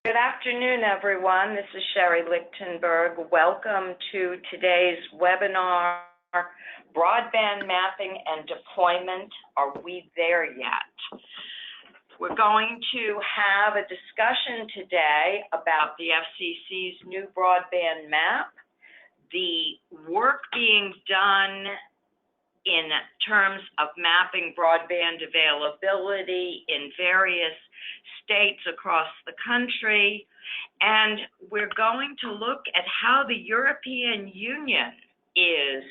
Good afternoon, everyone. This is Sherry Lichtenberg. Welcome to today's webinar, Broadband Mapping and Deployment. Are we there yet? We're going to have a discussion today about the FCC's new broadband map, the work being done in terms of mapping broadband availability in various states across the country, and we're going to look at how the European Union is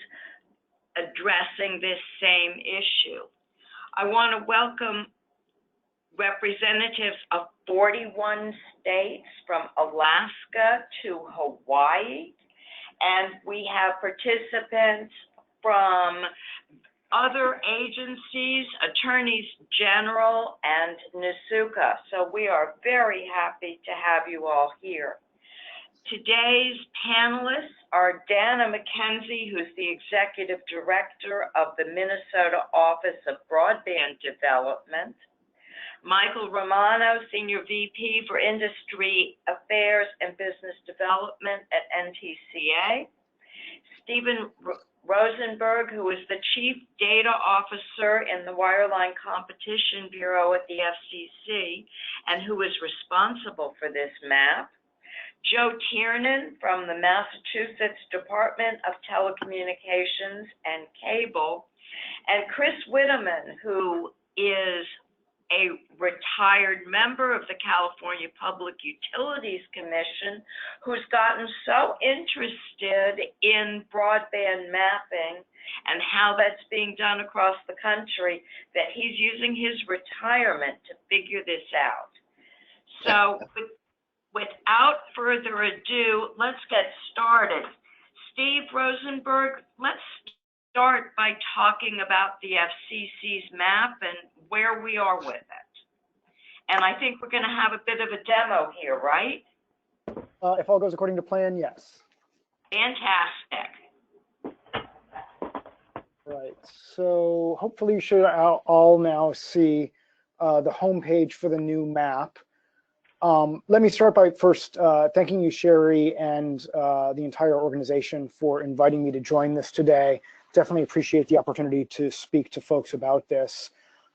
addressing this same issue. I want to welcome representatives of 41 states from Alaska to Hawaii, and we have participants from other agencies, attorneys general, and NSUCA. So we are very happy to have you all here. Today's panelists are Dana McKenzie, who's the Executive Director of the Minnesota Office of Broadband Development, Michael Romano, Senior VP for Industry Affairs and Business Development at NTCA, Stephen Rosenberg, who is the Chief Data Officer in the Wireline Competition Bureau at the FCC and who is responsible for this map, Joe Tiernan from the Massachusetts Department of Telecommunications and Cable, and Chris Witteman, who is a retired member of the California Public Utilities Commission, who's gotten so interested in broadband mapping and how that's being done across the country that he's using his retirement to figure this out. So without further ado, let's get started. Steve Rosenberg, let's start by talking about the FCC's map and where we are with it. And I think we're going to have a bit of a demo here, right? If all goes according to plan, yes. Fantastic. Right, so hopefully you should all now see the homepage for the new map. Let me start by first thanking you, Sherry, and the entire organization for inviting me to join this today. Definitely appreciate the opportunity to speak to folks about this.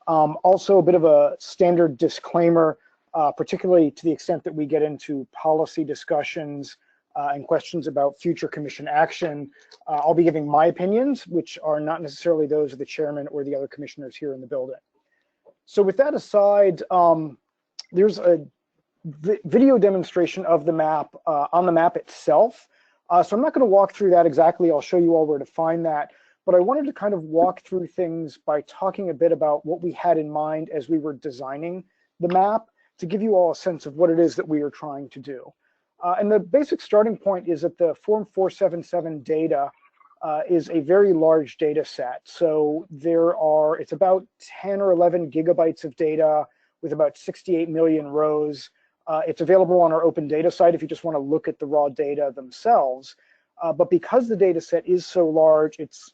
Also, a bit of a standard disclaimer, particularly to the extent that we get into policy discussions and questions about future commission action. I'll be giving my opinions, which are not necessarily those of the chairman or the other commissioners here in the building. So with that aside, there's a video demonstration of the map on the map itself. So I'm not going to walk through that exactly. I'll show you all where to find that. But I wanted to kind of walk through things by talking a bit about what we had in mind as we were designing the map to give you all a sense of what it is that we are trying to do. And the basic starting point is that the Form 477 data is a very large data set. So it's about 10 or 11 gigabytes of data with about 68 million rows. It's available on our open data site if you just want to look at the raw data themselves. But because the data set is so large, it's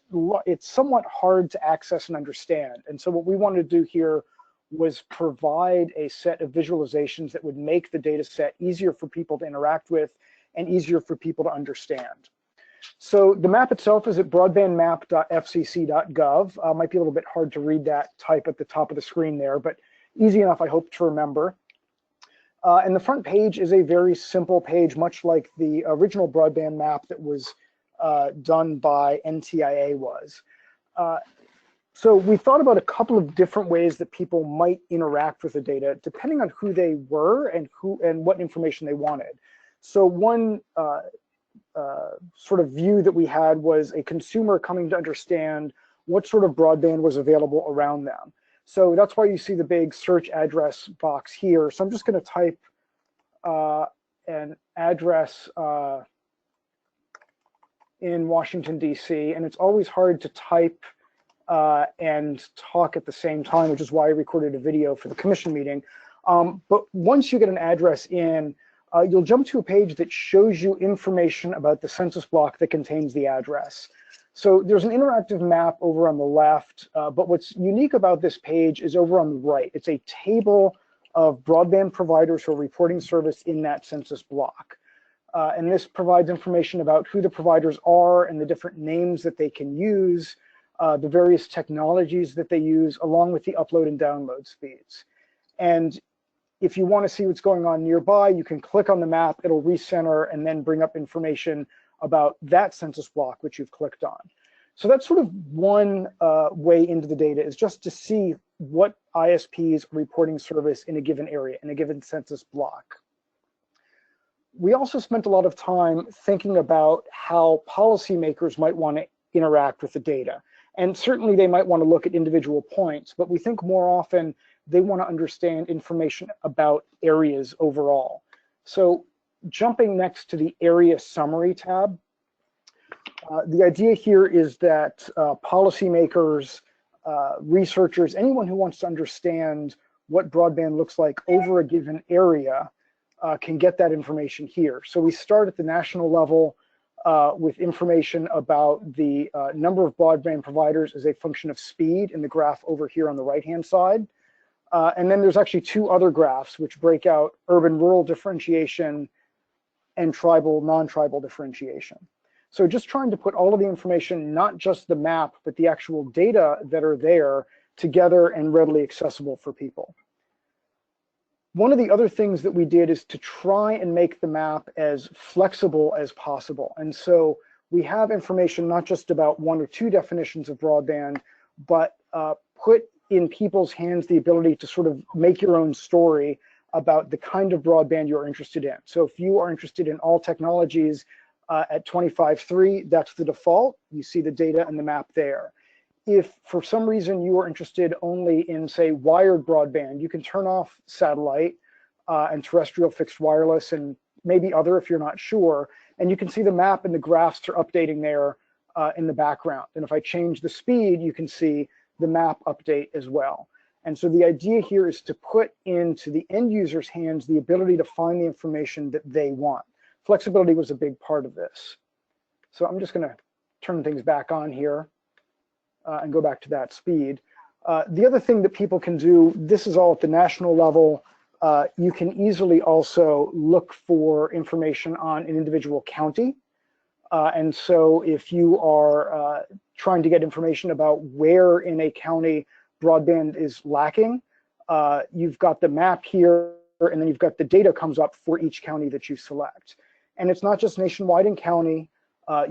somewhat hard to access and understand. And so what we wanted to do here was provide a set of visualizations that would make the data set easier for people to interact with and easier for people to understand. So the map itself is at broadbandmap.fcc.gov. Might be a little bit hard to read that type at the top of the screen there, but easy enough, I hope, to remember. And the front page is a very simple page, much like the original broadband map that was done by NTIA was. So we thought about a couple of different ways that people might interact with the data, depending on who they were and what information they wanted. So one sort of view that we had was a consumer coming to understand what sort of broadband was available around them. So that's why you see the big search address box here. So I'm just going to type an address in Washington, D.C., and it's always hard to type and talk at the same time, which is why I recorded a video for the commission meeting. But once you get an address in, you'll jump to a page that shows you information about the census block that contains the address. So there's an interactive map over on the left, but what's unique about this page is over on the right. It's a table of broadband providers who are reporting service in that census block. And this provides information about who the providers are and the different names that they can use, the various technologies that they use, along with the upload and download speeds. And if you want to see what's going on nearby, you can click on the map, it'll recenter and then bring up information about that census block which you've clicked on. So that's sort of one way into the data, is just to see what ISPs are reporting service in a given area, in a given census block. We also spent a lot of time thinking about how policymakers might want to interact with the data. And certainly they might want to look at individual points, but we think more often they want to understand information about areas overall. So jumping next to the area summary tab, the idea here is that policymakers, researchers, anyone who wants to understand what broadband looks like over a given area can get that information here. So we start at the national level with information about the number of broadband providers as a function of speed in the graph over here on the right-hand side. And then there's actually two other graphs which break out urban-rural differentiation and tribal, non-tribal differentiation. So just trying to put all of the information, not just the map, but the actual data that are there together and readily accessible for people. One of the other things that we did is to try and make the map as flexible as possible. And so we have information not just about one or two definitions of broadband, but put in people's hands the ability to sort of make your own story about the kind of broadband you're interested in. So if you are interested in all technologies at 25.3, that's the default. You see the data and the map there. If for some reason you are interested only in, say, wired broadband, you can turn off satellite and terrestrial fixed wireless and maybe other if you're not sure. And you can see the map and the graphs are updating there in the background. And if I change the speed, you can see the map update as well. And so the idea here is to put into the end user's hands the ability to find the information that they want. Flexibility was a big part of this. So I'm just going to turn things back on here and go back to that speed. The other thing that people can do, this is all at the national level. You can easily also look for information on an individual county. And so if you are trying to get information about where in a county broadband is lacking, you've got the map here, and then you've got the data comes up for each county that you select. And it's not just nationwide and county.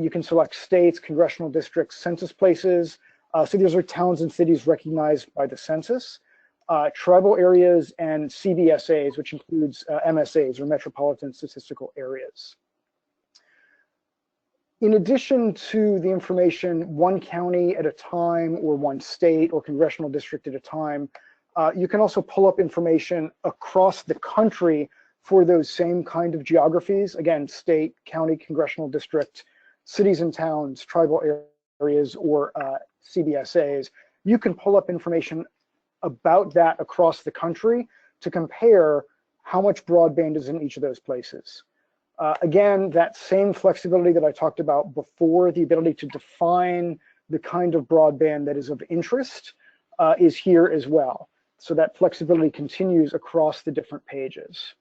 You can select states, congressional districts, census places. So these are towns and cities recognized by the census, tribal areas, and CBSAs, which includes MSAs, or metropolitan statistical areas. In addition to the information one county at a time, or one state or congressional district at a time, you can also pull up information across the country for those same kind of geographies. Again, state, county, congressional district, cities and towns, tribal areas, or CBSAs. You can pull up information about that across the country to compare how much broadband is in each of those places. Again, that same flexibility that I talked about before, the ability to define the kind of broadband that is of interest, is here as well. So that flexibility continues across the different pages.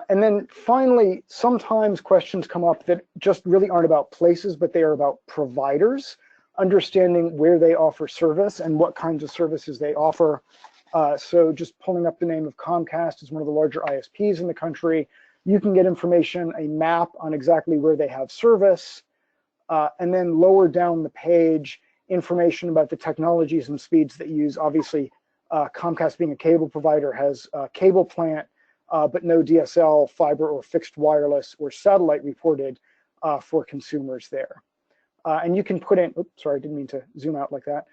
And then finally, sometimes questions come up that just really aren't about places, but they are about providers, understanding where they offer service and what kinds of services they offer. So just pulling up the name of Comcast is one of the larger ISPs in the country. You can get information, a map on exactly where they have service, and then lower down the page, information about the technologies and speeds that use. Obviously, Comcast being a cable provider has a cable plant, but no DSL, fiber, or fixed wireless or satellite reported for consumers there. And you can put in, oops, sorry, I didn't mean to zoom out like that.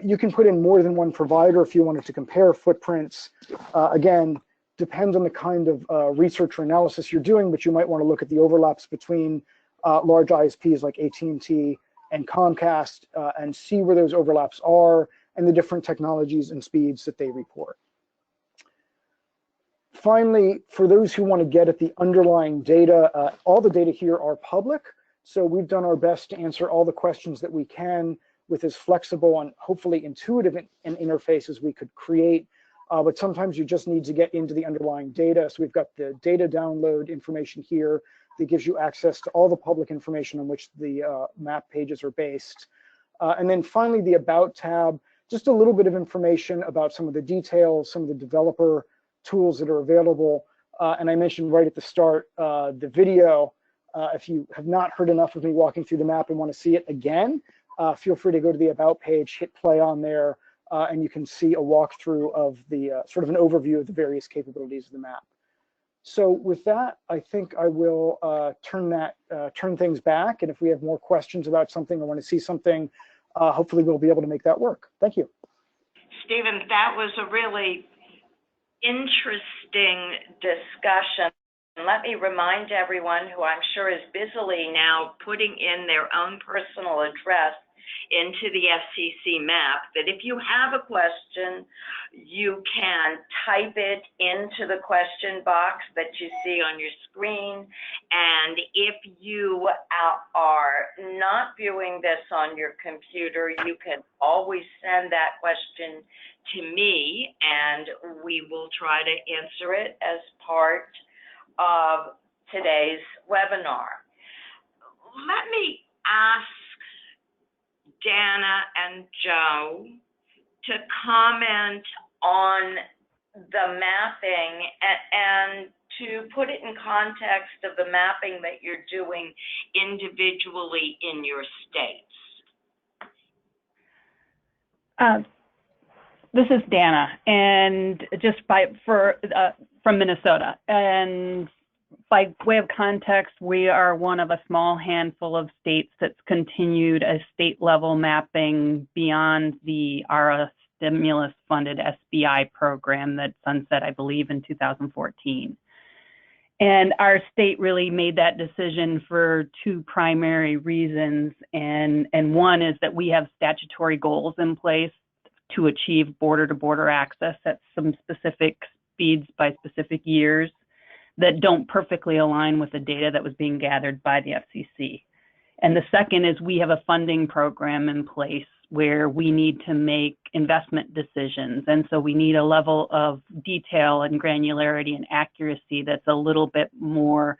You can put in more than one provider if you wanted to compare footprints. Again, depends on the kind of research or analysis you're doing, but you might want to look at the overlaps between large ISPs like AT&T and Comcast and see where those overlaps are and the different technologies and speeds that they report. Finally, for those who want to get at the underlying data, all the data here are public. So we've done our best to answer all the questions that we can with as flexible and hopefully intuitive an interface as we could create. but sometimes you just need to get into the underlying data. So we've got the data download information here that gives you access to all the public information on which the map pages are based. And then finally, the About tab, just a little bit of information about some of the details, some of the developer tools that are available. And I mentioned right at the start, the video. If you have not heard enough of me walking through the map and want to see it again, feel free to go to the About page, hit play on there, and you can see a walkthrough of the sort of an overview of the various capabilities of the map. So with that, I think I will turn things back. And if we have more questions about something or want to see something, hopefully we'll be able to make that work. Thank you. Stephen, that was a really interesting discussion. Let me remind everyone who I'm sure is busily now putting in their own personal address into the FCC map that if you have a question, you can type it into the question box that you see on your screen. And if you are not viewing this on your computer, you can always send that question to me and we will try to answer it as part of today's webinar. Let me ask Dana and Joe to comment on the mapping and to put it in context of the mapping that you're doing individually in your states. This is Dana, and just from Minnesota. And by way of context, we are one of a small handful of states that's continued a state-level mapping beyond the ARA stimulus-funded SBI program that sunset, I believe, in 2014. And our state really made that decision for two primary reasons. And one is that we have statutory goals in place to achieve border-to-border access at some specific speeds by specific years that don't perfectly align with the data that was being gathered by the FCC. And the second is we have a funding program in place where we need to make investment decisions. And so we need a level of detail and granularity and accuracy that's a little bit more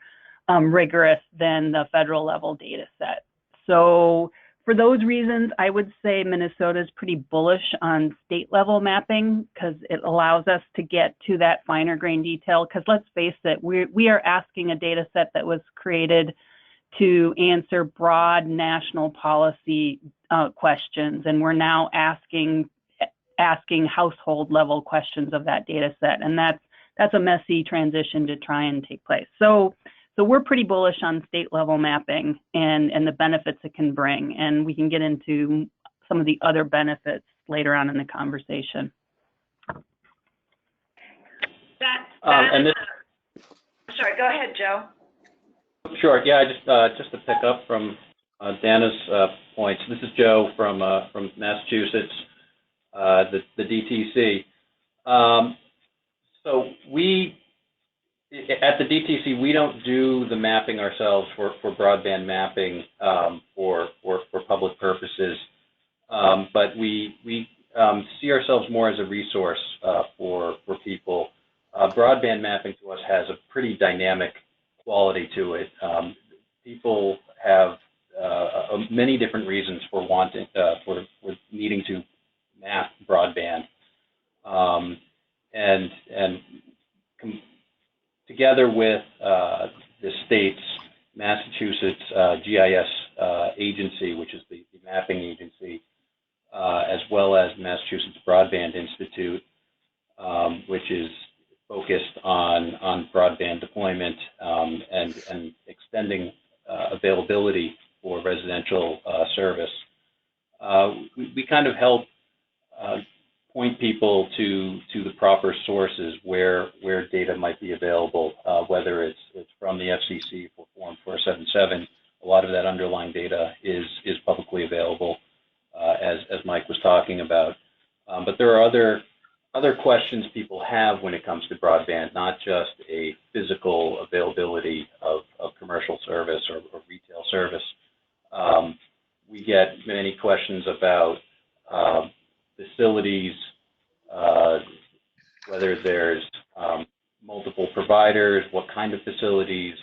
rigorous than the federal level data set. So for those reasons, I would say Minnesota is pretty bullish on state level mapping because it allows us to get to that finer grain detail. Because let's face it, we are asking a data set that was created to answer broad national policy questions, and we're now asking household level questions of that data set, and that's a messy transition to try and take place. So we're pretty bullish on state level mapping and the benefits it can bring, and we can get into some of the other benefits later on in the conversation. Sorry, go ahead, Joe. Sure. Yeah, just to pick up from Dana's points. This is Joe from Massachusetts, the DTC. So we at the DTC, we don't do the mapping ourselves for broadband mapping for public purposes, but we see ourselves more as a resource for people. Broadband mapping to us has a pretty dynamic quality to it. People have many different reasons for wanting for needing to map broadband, and together with the state's Massachusetts GIS agency, which is the mapping agency, as well as Massachusetts Broadband Institute, which is focused on broadband deployment and extending availability for residential service. We kind of help point people to the proper sources where data might be available, whether it's from the FCC for Form 477. A lot of that underlying data is publicly available, as Mike was talking about. But there are other questions people have when it comes to broadband, not just a physical availability of commercial service or retail service. We get many questions about facilities whether there's multiple providers, what kind of facilities,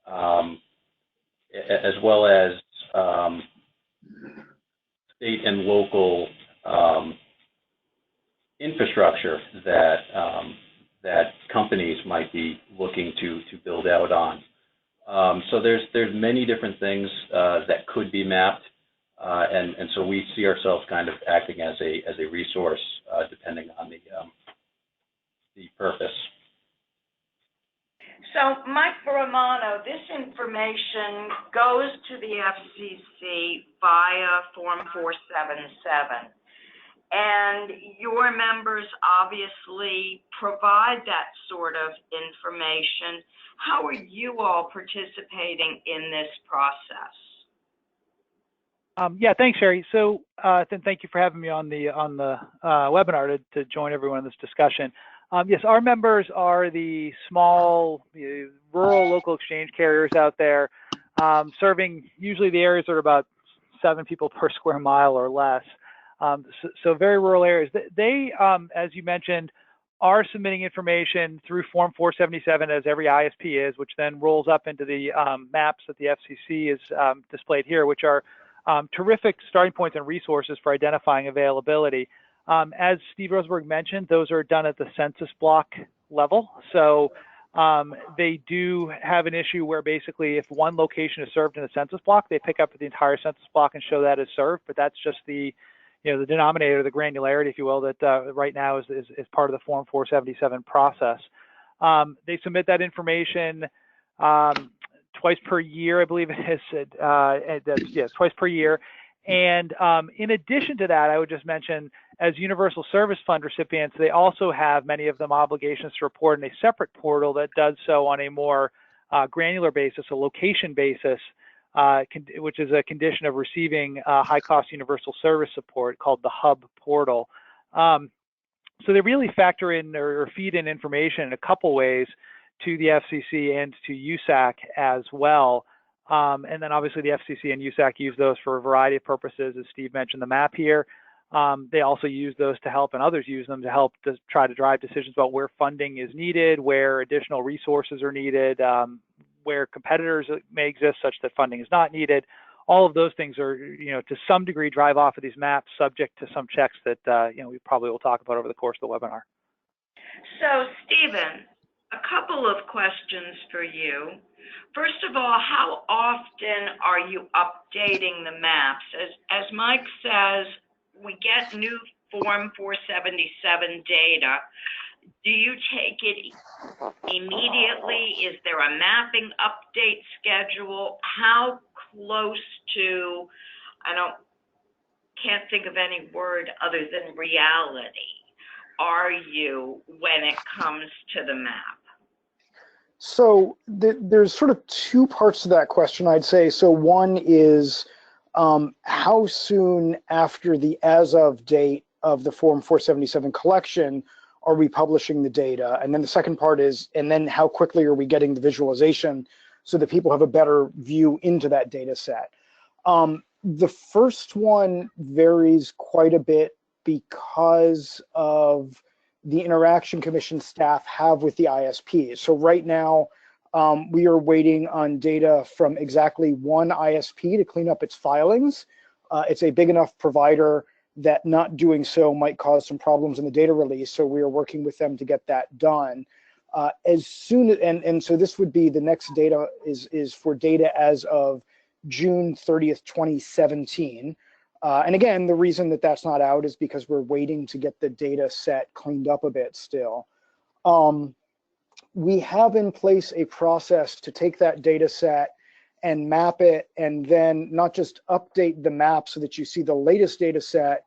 as well as state and local infrastructure that that companies might be looking to build out on. So there's many different things that could be mapped, and so we see ourselves kind of acting as a resource depending on the purpose. So, Mike Romano, this information goes to the FCC via Form 477, and your members obviously provide that sort of information. How are you all participating in this process? Yeah, thanks, Sherry. So then thank you for having me on the webinar to join everyone in this discussion. Yes, our members are the small, rural local exchange carriers out there, serving usually the areas that are about 7 people per square mile or less. So very rural areas. They, as you mentioned, are submitting information through Form 477, as every ISP is, which then rolls up into the maps that the FCC is displayed here, which are terrific starting points and resources for identifying availability. As Steve Rosenberg mentioned, those are done at the census block level. So they do have an issue where basically if one location is served in a census block, they pick up the entire census block and show that as served, but that's just the the denominator, the granularity, if you will, that right now is part of the Form 477 process. They submit that information twice per year, I believe it is. Yes, twice per year. And in addition to that, I would just mention, as Universal Service Fund recipients, they also have, many of them, obligations to report in a separate portal that does so on a more granular basis, a location basis, which is a condition of receiving high-cost universal service support called the Hub portal. So they really factor in or feed in information in a couple ways to the FCC and to USAC as well. And then obviously the FCC and USAC use those for a variety of purposes, as Steve mentioned the map here. They also use those to help, and others use them to help to try to drive decisions about where funding is needed, where additional resources are needed, where competitors may exist such that funding is not needed. All of those things are, to some degree drive off of these maps, subject to some checks that, we probably will talk about over the course of the webinar. So, Stephen, a couple of questions for you. First of all, how often are you updating the maps? As Mike says, we get new Form 477 data. Do you take it immediately? Is there a mapping update schedule? How close to, can't think of any word other than reality, are you when it comes to the map? So there's sort of two parts to that question, I'd say. So one is how soon after the as of date of the Form 477 collection are we publishing the data? And then the second part is, and then how quickly are we getting the visualization so that people have a better view into that data set? The first one varies quite a bit because of the interaction Commission staff have with the ISPs. So right now, we are waiting on data from exactly one ISP to clean up its filings. It's a big enough provider that not doing so might cause some problems in the data release, so we are working with them to get that done. As soon as, and so this would be, the next data is for data as of June 30th, 2017. And again, the reason that that's not out is because we're waiting to get the data set cleaned up a bit still. We have in place a process to take that data set and map it, and then not just update the map so that you see the latest data set,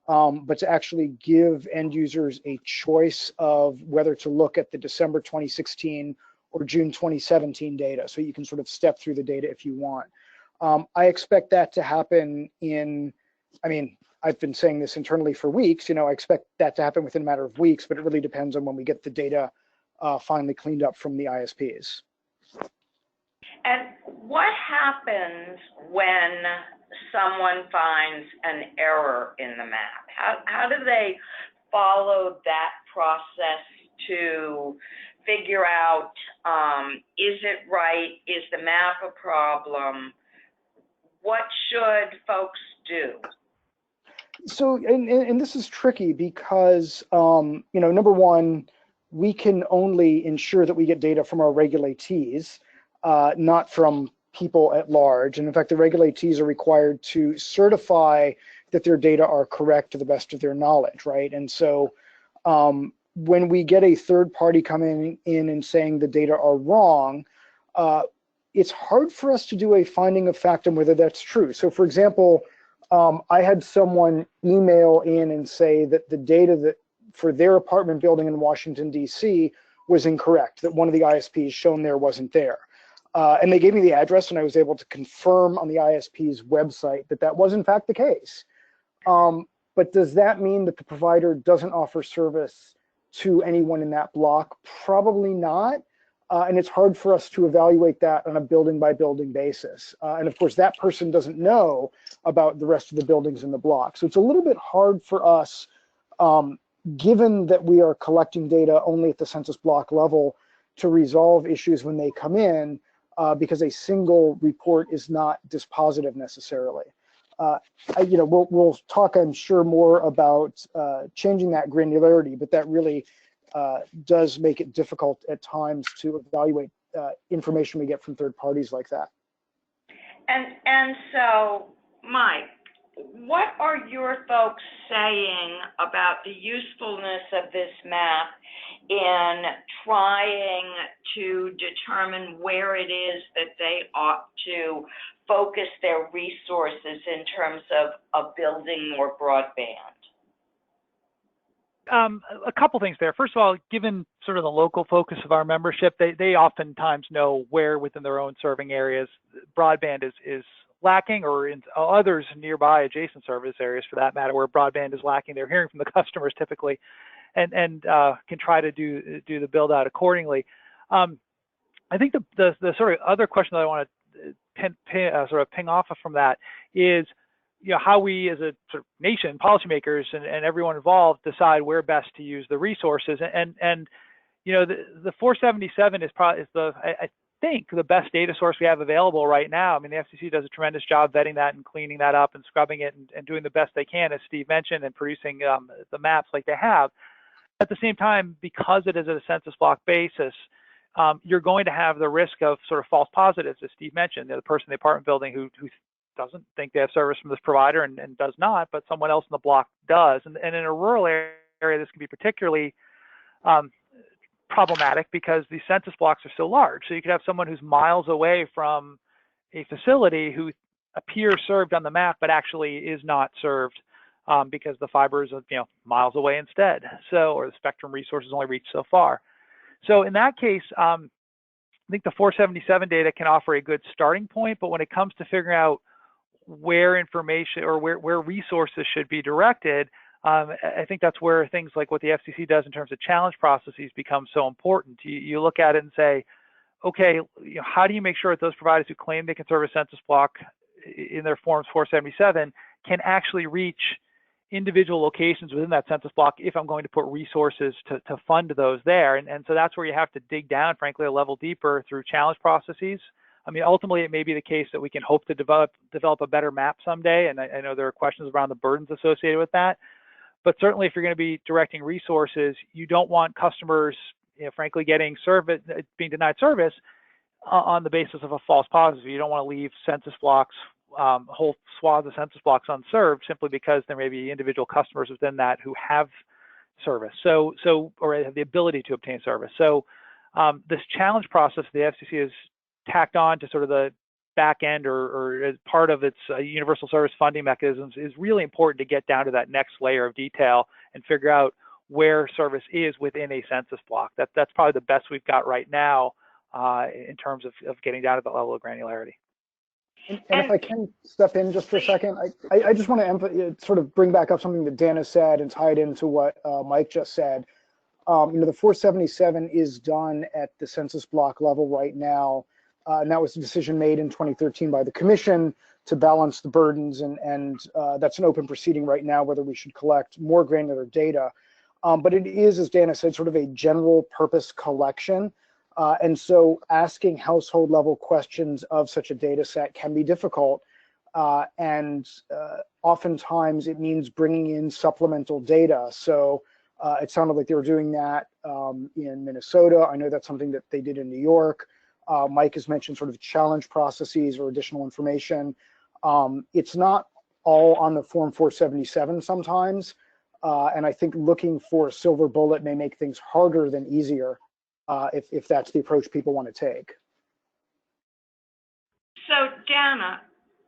but to actually give end users a choice of whether to look at the December 2016 or June 2017 data. So you can sort of step through the data if you want. I expect that to happen in, I've been saying this internally for weeks, I expect that to happen within a matter of weeks, but it really depends on when we get the data finally cleaned up from the ISPs. And what happens when someone finds an error in the map? How do they follow that process to figure out, is it right? Is the map a problem? What should folks do? So, and this is tricky because, number one, we can only ensure that we get data from our regulatees, not from people at large. And in fact, the regulatees are required to certify that their data are correct to the best of their knowledge, right? And so when we get a third party coming in and saying the data are wrong, it's hard for us to do a finding of fact on whether that's true. So for example, I had someone email in and say that the data that for their apartment building in Washington, D.C. was incorrect, that one of the ISPs shown there wasn't there. And they gave me the address, and I was able to confirm on the ISP's website that that was in fact the case. But does that mean that the provider doesn't offer service to anyone in that block? Probably not. And it's hard for us to evaluate that on a building by building basis. And of course, that person doesn't know about the rest of the buildings in the block. So it's a little bit hard for us, given that we are collecting data only at the census block level, to resolve issues when they come in, because a single report is not dispositive necessarily. We'll talk, I'm sure, more about changing that granularity, but that really does make it difficult at times to evaluate information we get from third parties like that. And so, Mike, what are your folks saying about the usefulness of this map in trying to determine where it is that they ought to focus their resources in terms of building more broadband? A couple things there. First of all, given sort of the local focus of our membership, they oftentimes know where within their own serving areas broadband is lacking, or in others nearby adjacent service areas for that matter, where broadband is lacking. They're hearing from the customers typically, and can try to do the build out accordingly. I think the sort of other question that I want to sort of ping off of from that is, how we as a sort of nation, policymakers and everyone involved decide where best to use the resources. And the 477 is probably I think the best data source we have available right now. I mean, the FCC does a tremendous job vetting that and cleaning that up and scrubbing it and doing the best they can, as Steve mentioned, and producing the maps like they have. At the same time, because it is at a census block basis, you're going to have the risk of sort of false positives, as Steve mentioned. The person in the apartment building who doesn't think they have service from this provider and does not, but someone else in the block does. And in a rural area, this can be particularly problematic because the census blocks are so large. So you could have someone who's miles away from a facility who appears served on the map, but actually is not served because the fiber is miles away instead. So, or the spectrum resources only reach so far. So in that case, I think the 477 data can offer a good starting point, but when it comes to figuring out where information or where resources should be directed, I think that's where things like what the FCC does in terms of challenge processes become so important. You look at it and say, okay, how do you make sure that those providers who claim they can serve a census block in their forms 477 can actually reach individual locations within that census block if I'm going to put resources to fund those there. And so that's where you have to dig down, frankly, a level deeper through challenge processes. I mean, ultimately, it may be the case that we can hope to develop a better map someday, and I know there are questions around the burdens associated with that. But certainly, if you're going to be directing resources, you don't want customers, frankly, getting service, being denied service on the basis of a false positive. You don't want to leave census blocks, whole swaths of census blocks unserved simply because there may be individual customers within that who have service, or have the ability to obtain service. So this challenge process the FCC has tacked on to sort of the back end or as part of its universal service funding mechanisms is really important to get down to that next layer of detail and figure out where service is within a census block. That's probably the best we've got right now in terms of getting down to the level of granularity. And if I can step in just for a second, I just want to sort of bring back up something that Dana said and tie it into what Mike just said. The 477 is done at the census block level right now. And that was a decision made in 2013 by the commission to balance the burdens, and that's an open proceeding right now whether we should collect more granular data. But it is, as Dana said, sort of a general purpose collection. And so asking household level questions of such a data set can be difficult. Oftentimes it means bringing in supplemental data. So it sounded like they were doing that in Minnesota. I know that's something that they did in New York. Mike has mentioned sort of challenge processes or additional information. It's not all on the Form 477 sometimes. And I think looking for a silver bullet may make things harder than easier if that's the approach people want to take. So Dana,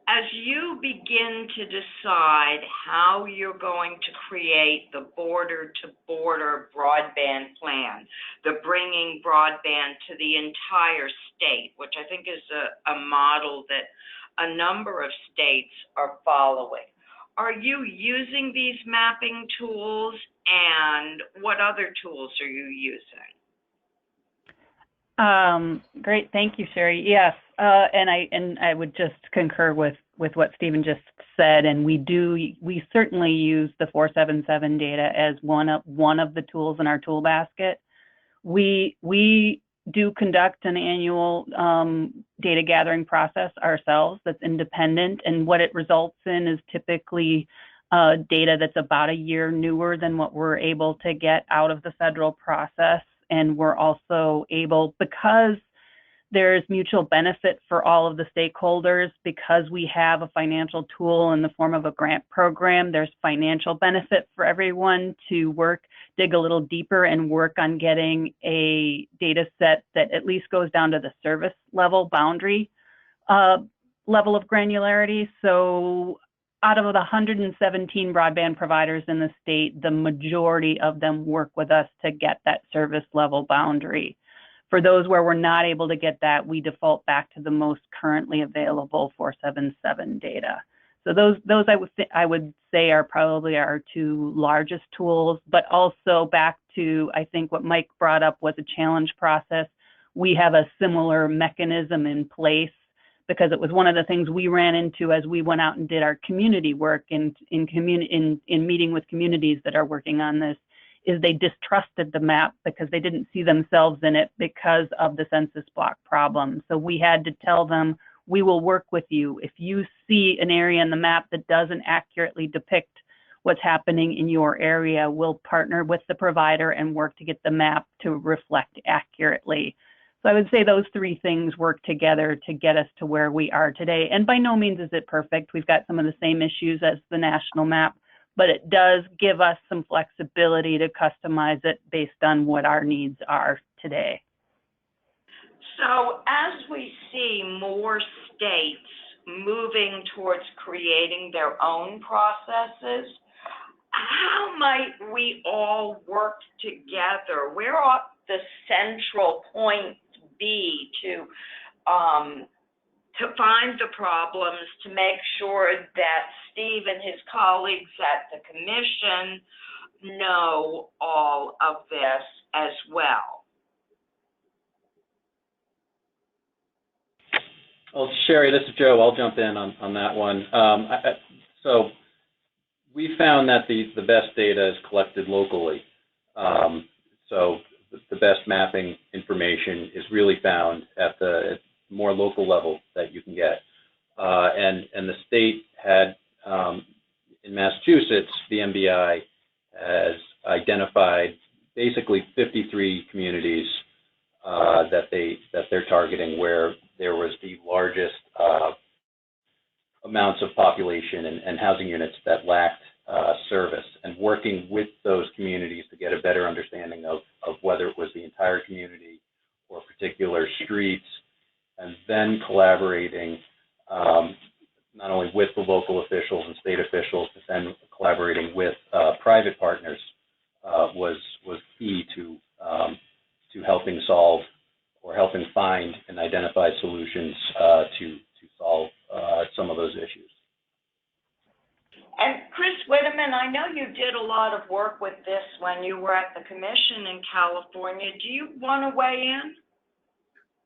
as you begin to decide how you're going to create the border-to-border broadband plan, the bringing broadband to the entire state, which I think is a model that a number of states are following, are you using these mapping tools, and what other tools are you using? Great, thank you, Sherry. Yes, and I would just concur with what Stephen just said, and we certainly use the 477 data as one of the tools in our tool basket. We do conduct an annual data gathering process ourselves that's independent, and what it results in is typically data that's about a year newer than what we're able to get out of the federal process. And we're also able, because there's mutual benefit for all of the stakeholders, because we have a financial tool in the form of a grant program, there's financial benefit for everyone to dig a little deeper and work on getting a data set that at least goes down to the service level boundary level of granularity. So out of the 117 broadband providers in the state, the majority of them work with us to get that service level boundary. For those where we're not able to get that, we default back to the most currently available 477 data. So those I would say are probably our two largest tools, but also back to, I think what Mike brought up was a challenge process. We have a similar mechanism in place, because it was one of the things we ran into as we went out and did our community work in meeting with communities that are working on this, is they distrusted the map because they didn't see themselves in it because of the census block problem. So we had to tell them, we will work with you. If you see an area in the map that doesn't accurately depict what's happening in your area, we'll partner with the provider and work to get the map to reflect accurately. So I would say those three things work together to get us to where we are today. And by no means is it perfect. We've got some of the same issues as the national map, but it does give us some flexibility to customize it based on what our needs are today. So as we see more states moving towards creating their own processes, how might we all work together? Where ought the central point be to find the problems, to make sure that Steve and his colleagues at the commission know all of this as well? Well, Sherry, this is Joe. I'll jump in on that one. So we found that the best data is collected locally. So the best mapping information is really found at the more local level that you can get. And the state had, in Massachusetts, the MBI has identified basically 53 communities that they're targeting where there was the largest amounts of population and housing units that lacked service, and working with those communities to get a better understanding of whether it was the entire community or particular streets, and then collaborating not only with the local officials and state officials, but then collaborating with private partners was key to helping solve or helping find and identify solutions to solve some of those issues. And Chris Whitteman, I know you did a lot of work with this when you were at the commission in California. Do you want to weigh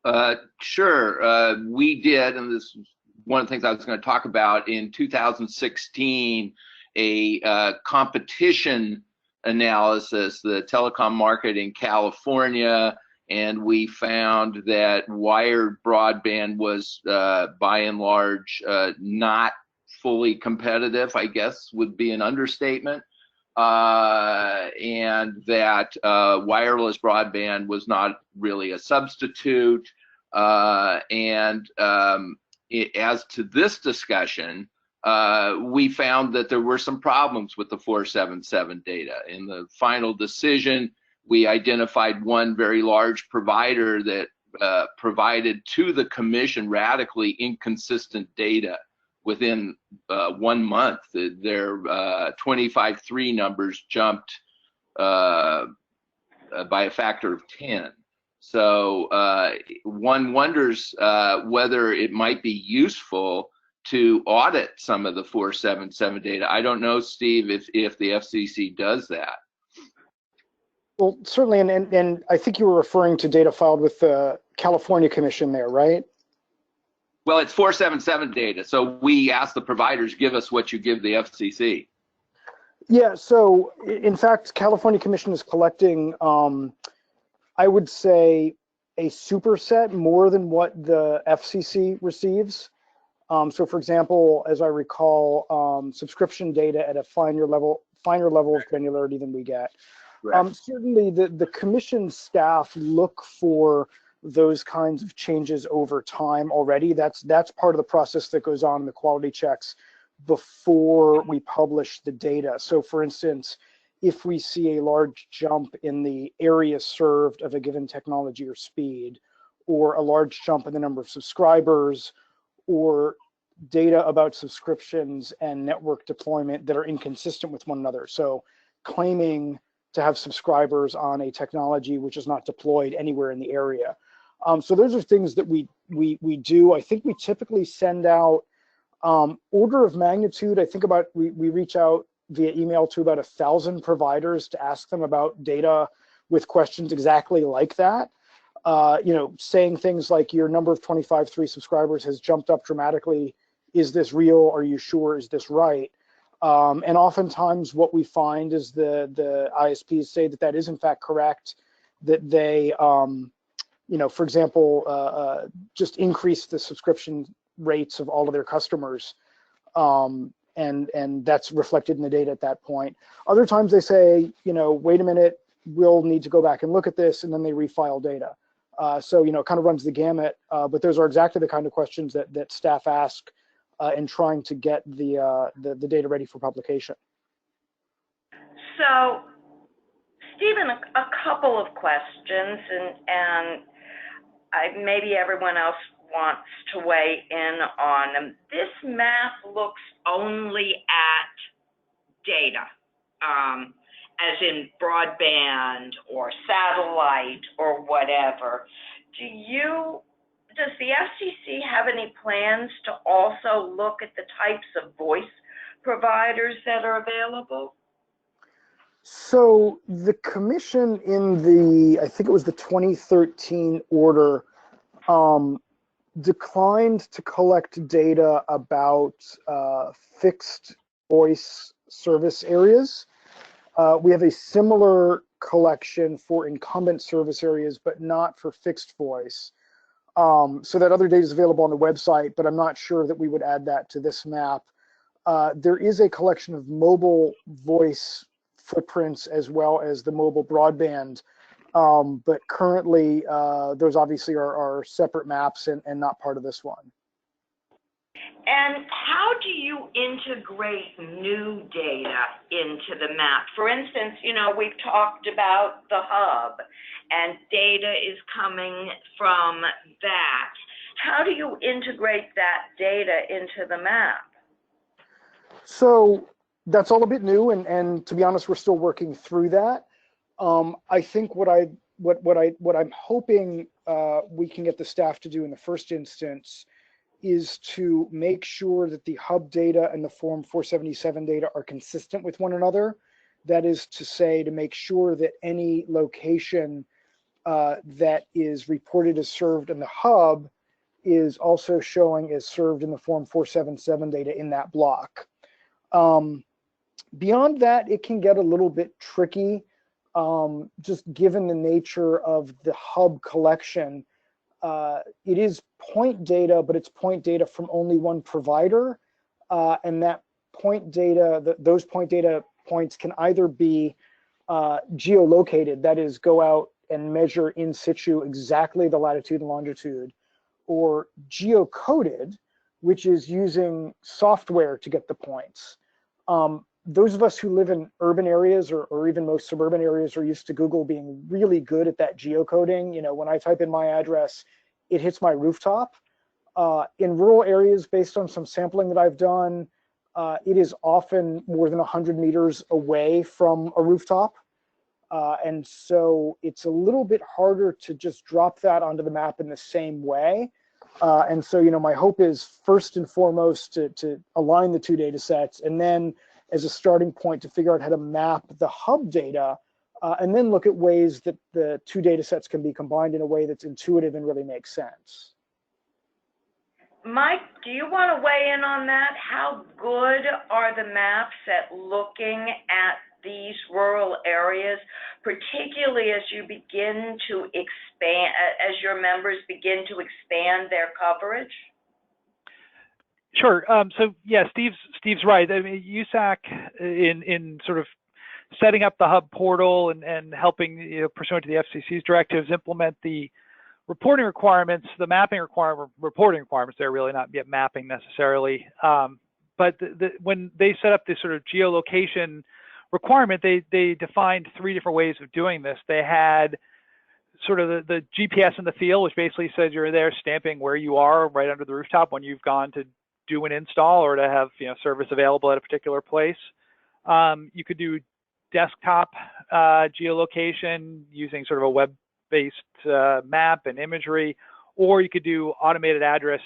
in? Sure, we did, and this is one of the things I was going to talk about. In 2016, a competition analysis, the telecom market in California, and we found that wired broadband was by and large not fully competitive, I guess would be an understatement, and that wireless broadband was not really a substitute. As to this discussion, we found that there were some problems with the 477 data. In the final decision, we identified one very large provider that provided to the commission radically inconsistent data within 1 month. Their 25.3 numbers jumped by a factor of 10. So one wonders whether it might be useful to audit some of the 477 data. I don't know, Steve, if the FCC does that. Well, certainly, and I think you were referring to data filed with the California Commission there, right? Well, it's 477 data, so we ask the providers, give us what you give the FCC. Yeah, so in fact, California Commission is collecting, I would say, a superset more than what the FCC receives. So for example, as I recall, subscription data at a finer level of granularity than we get. Right. Certainly the commission staff look for those kinds of changes over time already. That's part of the process that goes on in the quality checks before we publish the data. So for instance, if we see a large jump in the area served of a given technology or speed, or a large jump in the number of subscribers, or data about subscriptions and network deployment that are inconsistent with one another. So claiming to have subscribers on a technology which is not deployed anywhere in the area. So those are things that we do. I think we typically send out order of magnitude. I think we reach out via email to about 1,000 providers to ask them about data with questions exactly like that. Saying things like your number of 25.3 subscribers has jumped up dramatically. Is this real? Are you sure? Is this right? And oftentimes what we find is the ISPs say that is in fact correct, that they, for example, just increase the subscription rates of all of their customers. And that's reflected in the data at that point. Other times they say, wait a minute, we'll need to go back and look at this, and then they refile data. So, it kind of runs the gamut, but those are exactly the kind of questions that staff ask in trying to get the data ready for publication. So, Stephen, a couple of questions, and maybe everyone else wants to weigh in on them. This map looks only at data, as in broadband or satellite or whatever. Does the FCC have any plans to also look at the types of voice providers that are available? So the commission in I think it was the 2013 order, declined to collect data about fixed voice service areas. We have a similar collection for incumbent service areas, but not for fixed voice. So that other data is available on the website, but I'm not sure that we would add that to this map. There is a collection of mobile voice footprints as well as the mobile broadband, but currently those obviously are separate maps and not part of this one. And how do you integrate new data into the map? For instance, we've talked about the hub, and data is coming from that. How do you integrate that data into the map? So that's all a bit new, and to be honest, we're still working through that. I think what I'm hoping we can get the staff to do in the first instance is to make sure that the hub data and the Form 477 data are consistent with one another. That is to say, to make sure that any location that is reported as served in the hub is also showing as served in the Form 477 data in that block. Beyond that, it can get a little bit tricky, just given the nature of the hub collection. It is point data, but it's point data from only one provider, and that point data, those point data points can either be geolocated, that is, go out and measure in situ exactly the latitude and longitude, or geocoded, which is using software to get the points. Those of us who live in urban areas or even most suburban areas are used to Google being really good at that geocoding. You know, when I type in my address, it hits my rooftop. In rural areas, based on some sampling that I've done, it is often more than 100 meters away from a rooftop. And so it's a little bit harder to just drop that onto the map in the same way. And so, you know, my hope is first and foremost to align the two data sets, and then as a starting point to figure out how to map the hub data, and then look at ways that the two data sets can be combined in a way that's intuitive and really makes sense. Mike, do you want to weigh in on that? How good are the maps at looking at these rural areas, particularly as you begin to expand, as your members begin to expand their coverage? Sure. So yeah, Steve's right. I mean, USAC in sort of setting up the hub portal and helping, you know, pursuant to the FCC's directives, implement the reporting requirements, the mapping reporting requirements. They're really not yet mapping necessarily. But when they set up this sort of geolocation requirement, they defined 3 different ways of doing this. They had sort of the GPS in the field, which basically says you're there stamping where you are right under the rooftop when you've gone to do an install or to have, you know, service available at a particular place. You could do desktop geolocation using sort of a web-based map and imagery, or you could do automated address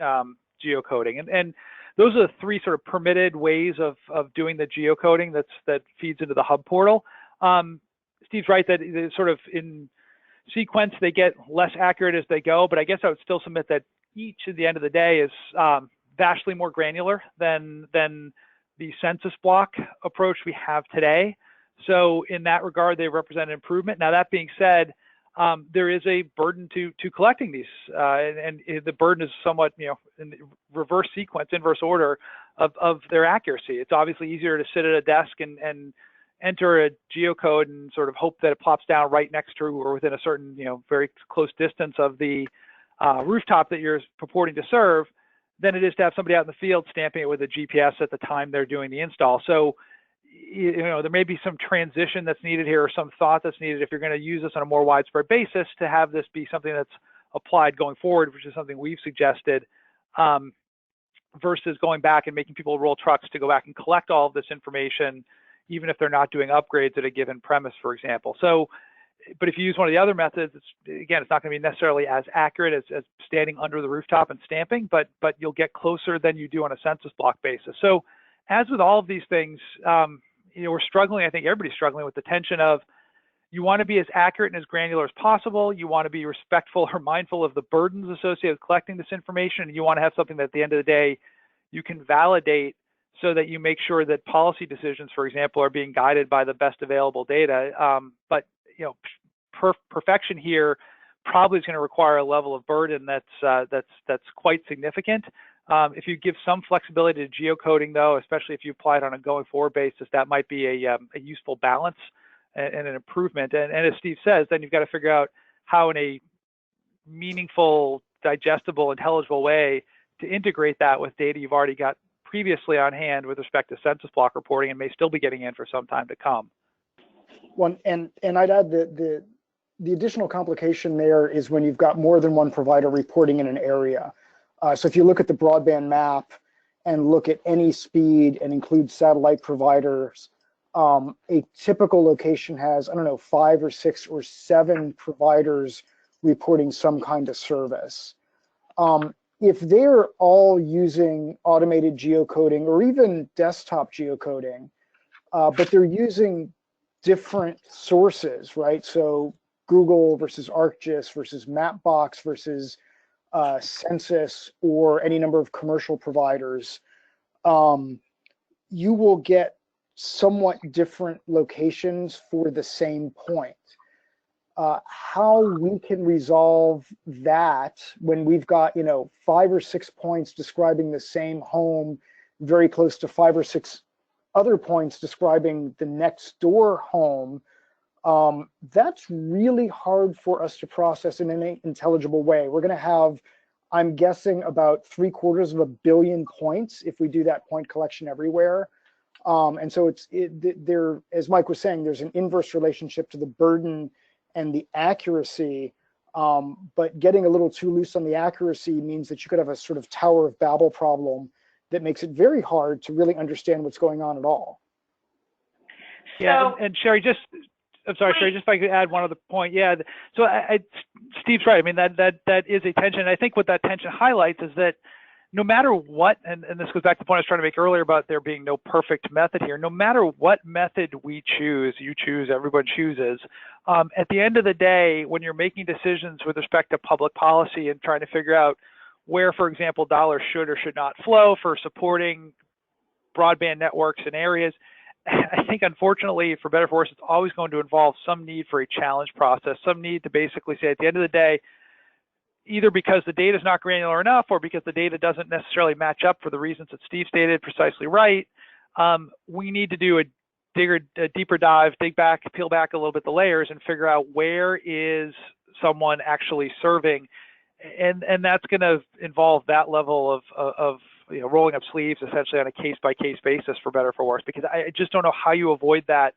geocoding. And those are the 3 sort of permitted ways of doing the geocoding that feeds into the hub portal. Steve's right that sort of in sequence they get less accurate as they go, but I guess I would still submit that each at the end of the day is vastly more granular than the census block approach we have today. So in that regard, they represent an improvement. Now, that being said, there is a burden to collecting these, and the burden is somewhat, you know, in reverse sequence, inverse order of their accuracy. It's obviously easier to sit at a desk and enter a geocode and sort of hope that it plops down right next to or within a certain, you know, very close distance of the rooftop that you're purporting to serve, than it is to have somebody out in the field stamping it with a GPS at the time they're doing the install. So, you know, there may be some transition that's needed here or some thought that's needed if you're going to use this on a more widespread basis to have this be something that's applied going forward, which is something we've suggested, versus going back and making people roll trucks to go back and collect all of this information, even if they're not doing upgrades at a given premise, for example. So, but if you use one of the other methods, it's not going to be necessarily as accurate as standing under the rooftop and stamping, but you'll get closer than you do on a census block basis. So as with all of these things, you know, we're struggling, I think everybody's struggling with the tension of you want to be as accurate and as granular as possible. You want to be respectful or mindful of the burdens associated with collecting this information. And you want to have something that at the end of the day, you can validate so that you make sure that policy decisions, for example, are being guided by the best available data. But you know, perfection here probably is going to require a level of burden that's quite significant. If you give some flexibility to geocoding, though, especially if you apply it on a going forward basis, that might be a useful balance and an improvement. And as Steve says, then you've got to figure out how in a meaningful, digestible, intelligible way to integrate that with data you've already got previously on hand with respect to census block reporting and may still be getting in for some time to come. One, and I'd add that the additional complication there is when you've got more than one provider reporting in an area. So if you look at the broadband map and look at any speed and include satellite providers, a typical location has, I don't know, 5 or 6 or 7 providers reporting some kind of service. If they're all using automated geocoding or even desktop geocoding, but they're using different sources, right? So Google versus ArcGIS versus Mapbox versus Census or any number of commercial providers, you will get somewhat different locations for the same point. How we can resolve that when we've got, 5 or 6 points describing the same home, very close to 5 or 6 other points describing the next door home, that's really hard for us to process in an intelligible way. We're going to have, I'm guessing, about 750 million points if we do that point collection everywhere. And so there, as Mike was saying, there's an inverse relationship to the burden and the accuracy, but getting a little too loose on the accuracy means that you could have a sort of Tower of Babel problem that makes it very hard to really understand what's going on at all. Yeah, and Sherry, I'm sorry, Sherry, just if I could add one other point. Yeah, so Steve's right. I mean, that is a tension. I think what that tension highlights is that no matter what, and this goes back to the point I was trying to make earlier about there being no perfect method here, no matter what method we choose, you choose, everyone chooses, at the end of the day, when you're making decisions with respect to public policy and trying to figure out where, for example, dollars should or should not flow for supporting broadband networks in areas, I think, unfortunately, for better or for worse, it's always going to involve some need for a challenge process, some need to basically say at the end of the day, either because the data is not granular enough or because the data doesn't necessarily match up for the reasons that Steve stated precisely right, we need to do a deeper dive, peel back a little bit the layers and figure out where is someone actually serving. And that's going to involve that level of rolling up sleeves essentially on a case-by-case basis, for better or for worse, because I just don't know how you avoid that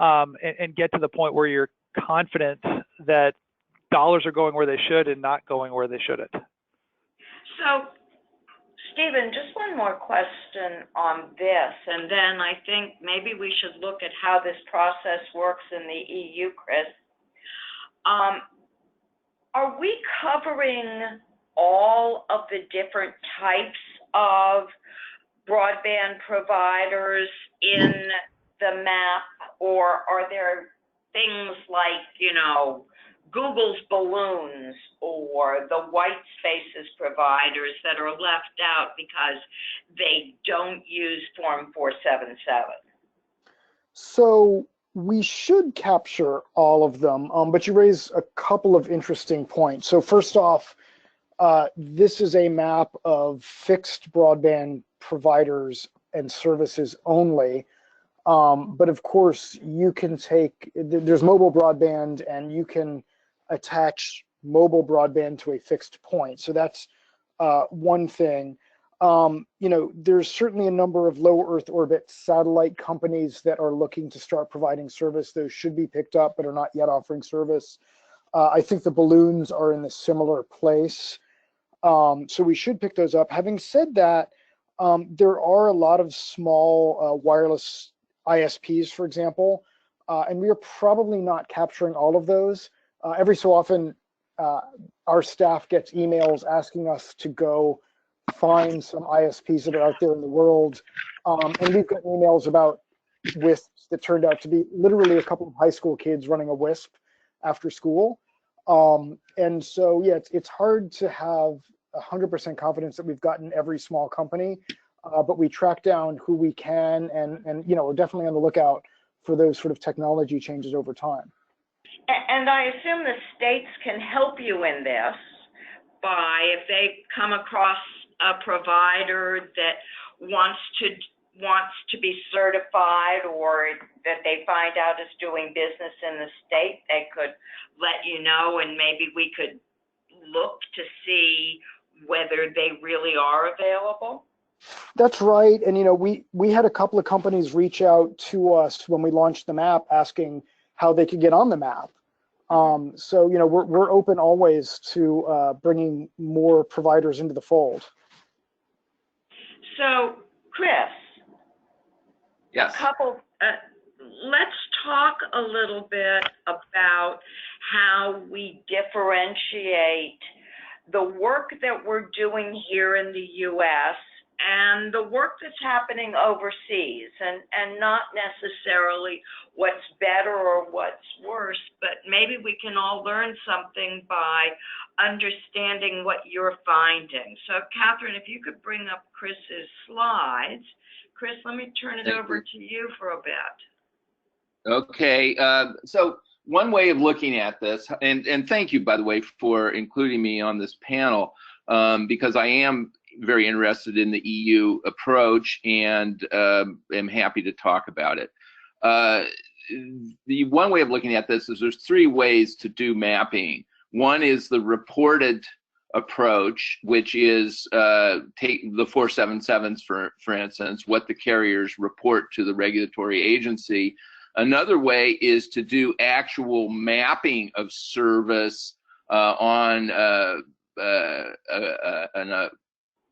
and get to the point where you're confident that dollars are going where they should and not going where they shouldn't. So, Stephen, just one more question on this, and then I think maybe we should look at how this process works in the EU, Chris. Are we covering all of the different types of broadband providers in the map, or are there things like, Google's balloons or the white spaces providers that are left out because they don't use Form 477? So we should capture all of them, but you raise a couple of interesting points. So first off, this is a map of fixed broadband providers and services only. But of course, you can there's mobile broadband, and you can attach mobile broadband to a fixed point. So that's one thing. There's certainly a number of low Earth orbit satellite companies that are looking to start providing service. Those should be picked up, but are not yet offering service. I think the balloons are in a similar place. So we should pick those up. Having said that, there are a lot of small wireless ISPs, for example, and we are probably not capturing all of those. Every so often, our staff gets emails asking us to go find some ISPs that are out there in the world, and we've got emails about WISPs that turned out to be literally a couple of high school kids running a WISP after school. And so, yeah, it's hard to have 100% confidence that we've gotten every small company, but we track down who we can, and we're definitely on the lookout for those sort of technology changes over time. And I assume the states can help you in this by, if they come across a provider that wants to be certified, or that they find out is doing business in the state, they could let you know, and maybe we could look to see whether they really are available. That's right. And we had a couple of companies reach out to us when we launched the map asking how they could get on the map. So we're open always to bringing more providers into the fold. So, Chris, yes. Let's talk a little bit about how we differentiate the work that we're doing here in the U.S. and the work that's happening overseas, and not necessarily what's better or what's worse, but maybe we can all learn something by understanding what you're finding. So, Catherine, if you could bring up Chris's slides, Chris, let me turn it Thank over you. to you for a bit. Okay, so one way of looking at this, and thank you, by the way, for including me on this panel, because I am very interested in the EU approach and am happy to talk about it. The one way of looking at this is there's three ways to do mapping. One is the reported approach, which is take the 477s for instance, what the carriers report to the regulatory agency. Another way is to do actual mapping of service on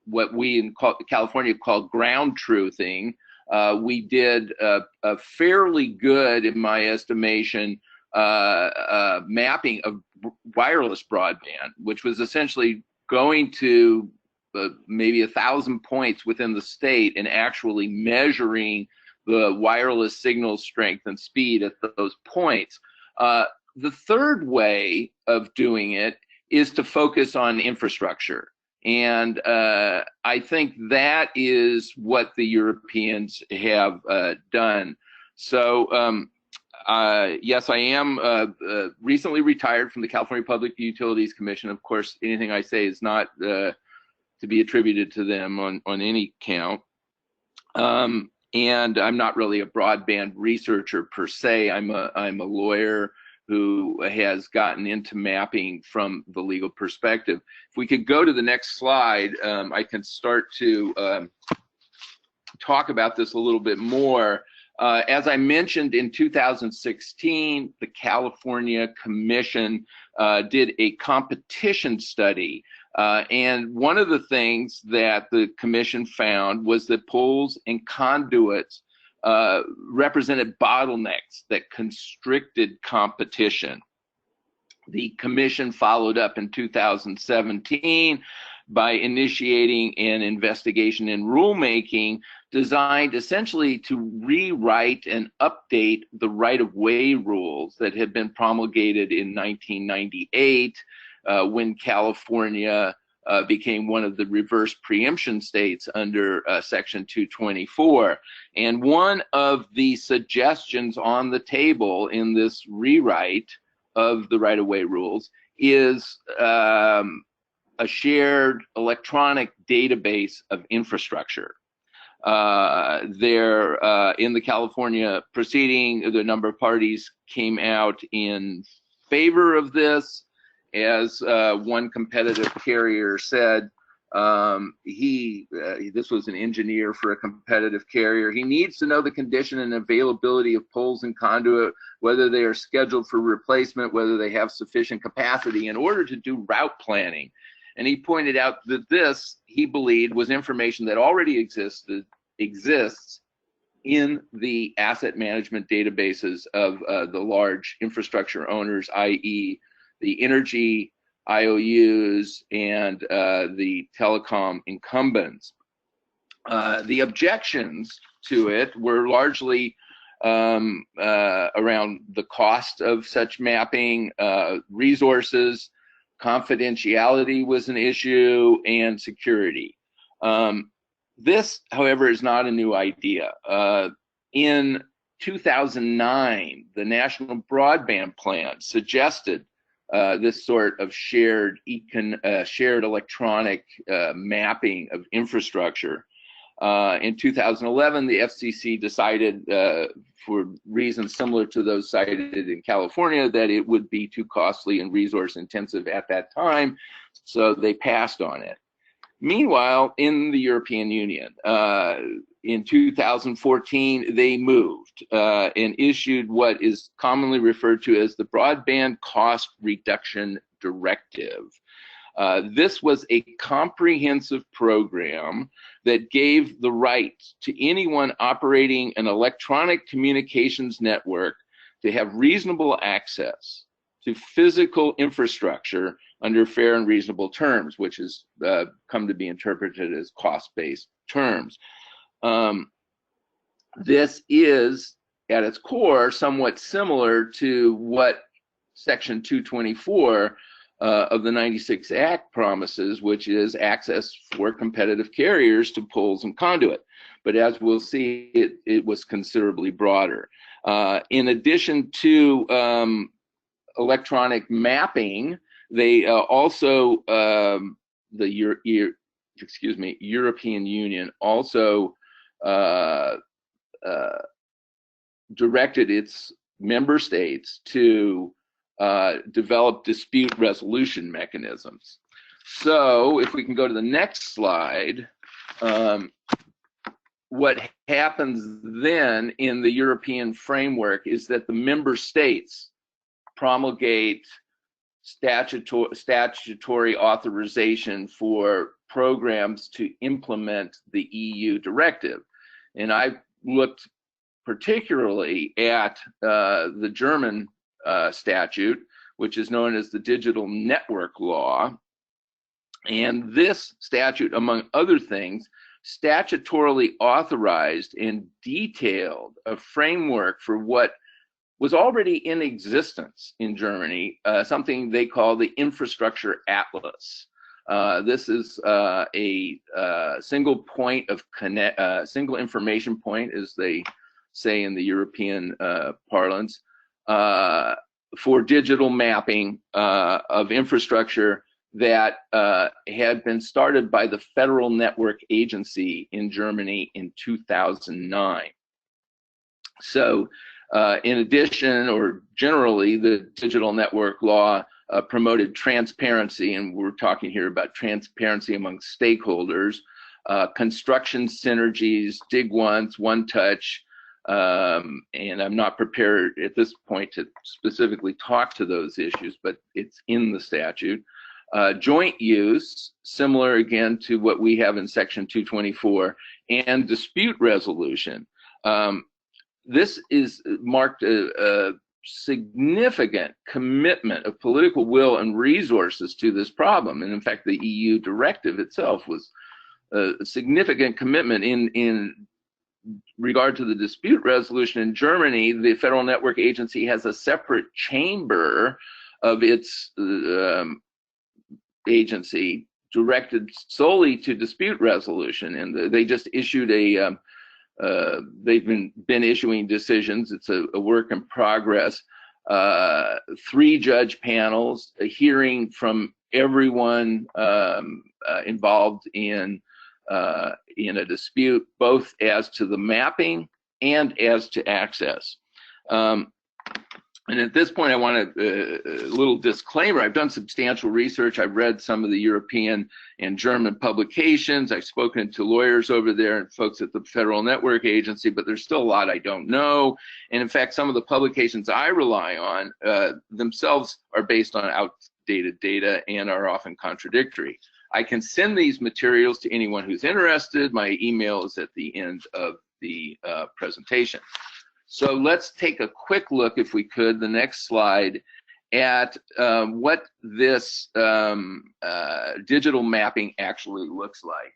what we in California call ground truthing. We did a fairly good, in my estimation, mapping of wireless broadband, which was essentially going to maybe 1,000 points within the state and actually measuring the wireless signal strength and speed at those points. The third way of doing it is to focus on infrastructure. And I think that is what the Europeans have done. So yes, I am recently retired from the California Public Utilities Commission. Of course, anything I say is not to be attributed to them on any count. And I'm not really a broadband researcher per se. I'm a lawyer who has gotten into mapping from the legal perspective. If we could go to the next slide, I can start to talk about this a little bit more. As I mentioned, in 2016, the California Commission did a competition study. And one of the things that the commission found was that poles and conduits represented bottlenecks that constricted competition. The commission followed up in 2017 by initiating an investigation in rulemaking designed essentially to rewrite and update the right-of-way rules that had been promulgated in 1998 when California became one of the reverse preemption states under Section 224. And one of the suggestions on the table in this rewrite of the right-of-way rules is a shared electronic database of infrastructure. In the California proceeding, the number of parties came out in favor of this. As one competitive carrier said, this was an engineer for a competitive carrier, he needs to know the condition and availability of poles and conduit, whether they are scheduled for replacement, whether they have sufficient capacity in order to do route planning. And he pointed out that this, he believed, was information that already exists in the asset management databases of the large infrastructure owners, i.e. the energy IOUs and the telecom incumbents. The objections to it were largely around the cost of such mapping, resources, confidentiality was an issue, and security. This, however, is not a new idea. In 2009, the National Broadband Plan suggested this sort of shared electronic mapping of infrastructure. In 2011, the FCC decided, for reasons similar to those cited in California, that it would be too costly and resource intensive at that time, so they passed on it. Meanwhile, in the European Union, in 2014, they moved and issued what is commonly referred to as the Broadband Cost Reduction Directive. This was a comprehensive program that gave the right to anyone operating an electronic communications network to have reasonable access to physical infrastructure under fair and reasonable terms, which has come to be interpreted as cost-based terms. This is, at its core, somewhat similar to what Section 224 of the 96 Act promises, which is access for competitive carriers to poles and conduit. but as we'll see, it was considerably broader. In addition to electronic mapping, they also, European Union also directed its member states to develop dispute resolution mechanisms. So if we can go to the next slide, what happens then in the European framework is that the member states promulgate statutory authorization for programs to implement the EU directive. And I've looked particularly at the German statute, which is known as the Digital Network Law. And this statute, among other things, statutorily authorized and detailed a framework for what was already in existence in Germany, something they call the Infrastructure Atlas. This is a single point of single information point, as they say in the European parlance, for digital mapping of infrastructure that had been started by the Federal Network Agency in Germany in 2009. So in addition, or generally, the digital network law promoted transparency, and we're talking here about transparency among stakeholders, construction synergies, dig once, one touch, and I'm not prepared at this point to specifically talk to those issues, but it's in the statute. Joint use, similar again to what we have in Section 224, and dispute resolution. This is marked a significant commitment of political will and resources to this problem. And in fact, the EU directive itself was a significant commitment in regard to the dispute resolution. In Germany, the Federal Network Agency has a separate chamber of its agency directed solely to dispute resolution, and they just issued a they've been issuing decisions. It's a work in progress. 3 judge panels, a hearing from everyone involved in a dispute, both as to the mapping and as to access. And at this point, I want a little disclaimer. I've done substantial research. I've read some of the European and German publications. I've spoken to lawyers over there and folks at the Federal Network Agency, but there's still a lot I don't know. And in fact, some of the publications I rely on themselves are based on outdated data and are often contradictory. I can send these materials to anyone who's interested. My email is at the end of the presentation. So let's take a quick look, if we could, the next slide, at what this digital mapping actually looks like.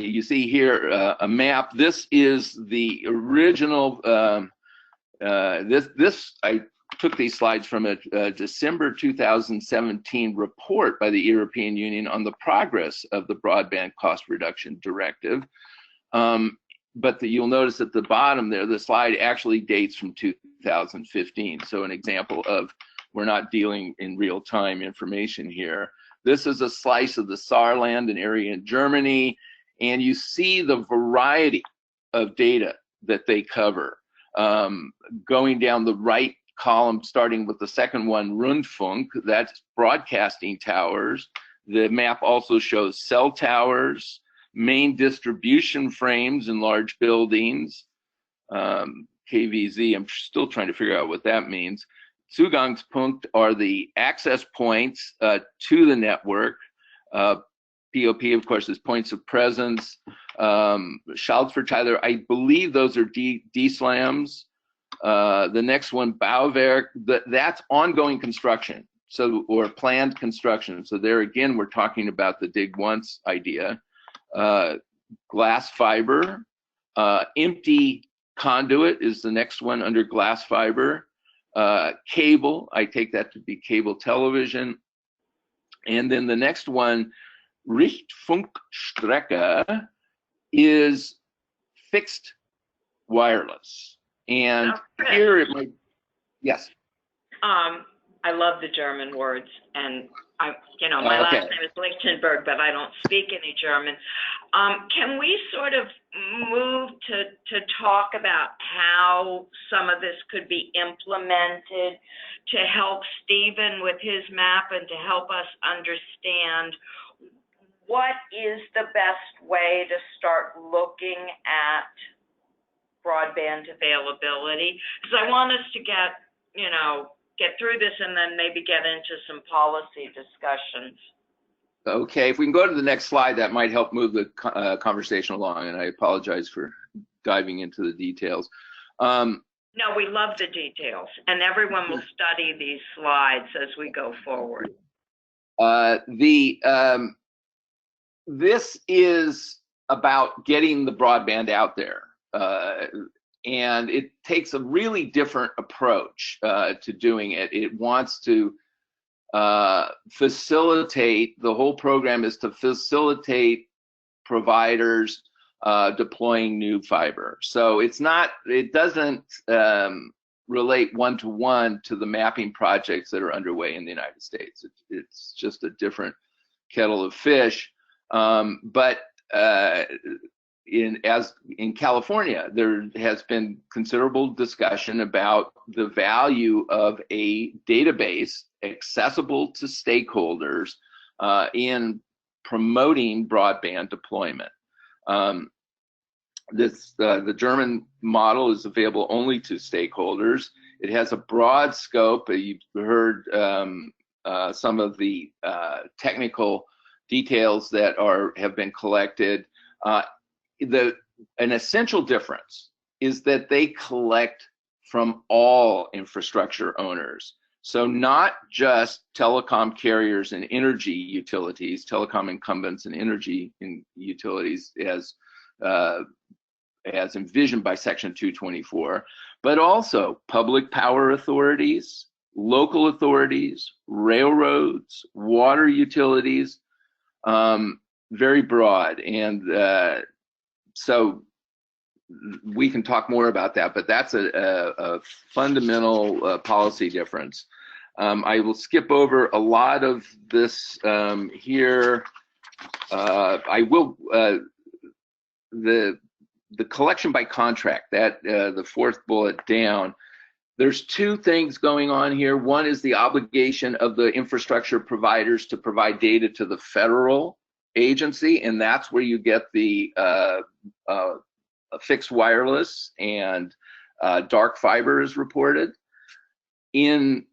You see here a map. This is the original, I took these slides from a December 2017 report by the European Union on the progress of the Broadband Cost Reduction Directive. But you'll notice at the bottom there, the slide actually dates from 2015. So an example of, we're not dealing in real-time information here. This is a slice of the Saarland, an area in Germany, and you see the variety of data that they cover. Going down the right column, starting with the second one, Rundfunk, that's broadcasting towers. The map also shows cell towers, main distribution frames in large buildings, KVZ, I'm still trying to figure out what that means. Zugangspunkt are the access points to the network. POP, of course, is points of presence. Schaltverteiler, I believe those are DSLAMs. The next one, Bauwerk, that's ongoing construction, so, or planned construction. So there again, we're talking about the dig once idea. Glass fiber, empty conduit is the next one under glass fiber. Cable, I take that to be cable television. And then the next one Richtfunkstrecke is fixed wireless. And here it might, yes. I love the German words, and my last name is Lichtenberg, but I don't speak any German. Can we sort of move to talk about how some of this could be implemented to help Stephen with his map and to help us understand what is the best way to start looking at broadband availability? Because I want us to get through this and then maybe get into some policy discussions. Okay, if we can go to the next slide, that might help move the conversation along, and I apologize for diving into the details. No, we love the details, and everyone will study these slides as we go forward. This is about getting the broadband out there. And it takes a really different approach to doing it. It wants to facilitate, the whole program is to facilitate providers deploying new fiber. So it doesn't relate one-to-one to the mapping projects that are underway in the United States. It's just a different kettle of fish. But in California, there has been considerable discussion about the value of a database accessible to stakeholders in promoting broadband deployment. The German model is available only to stakeholders. It has a broad scope. You've heard some of the technical details that have been collected. An essential difference is that they collect from all infrastructure owners. So not just telecom carriers and energy utilities, telecom incumbents and energy utilities as envisioned by Section 224, but also public power authorities, local authorities, railroads, water utilities, very broad. And so we can talk more about that, but that's a fundamental policy difference. I will skip over a lot of this here. I will, the collection by contract, that the fourth bullet down, there's two things going on here. One is the obligation of the infrastructure providers to provide data to the federal agency, and that's where you get the fixed wireless and dark fiber is reported. In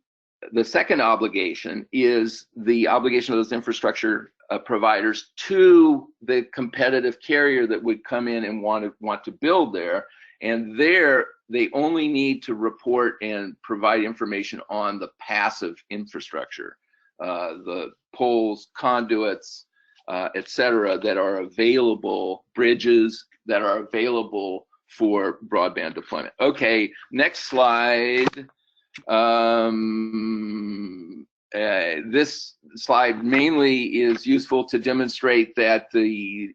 the second obligation is the obligation of those infrastructure providers to the competitive carrier that would come in and want to build there, and there they only need to report and provide information on the passive infrastructure, the poles, conduits, etc., that are available, bridges that are available for broadband deployment. Okay, next slide. This slide mainly is useful to demonstrate that the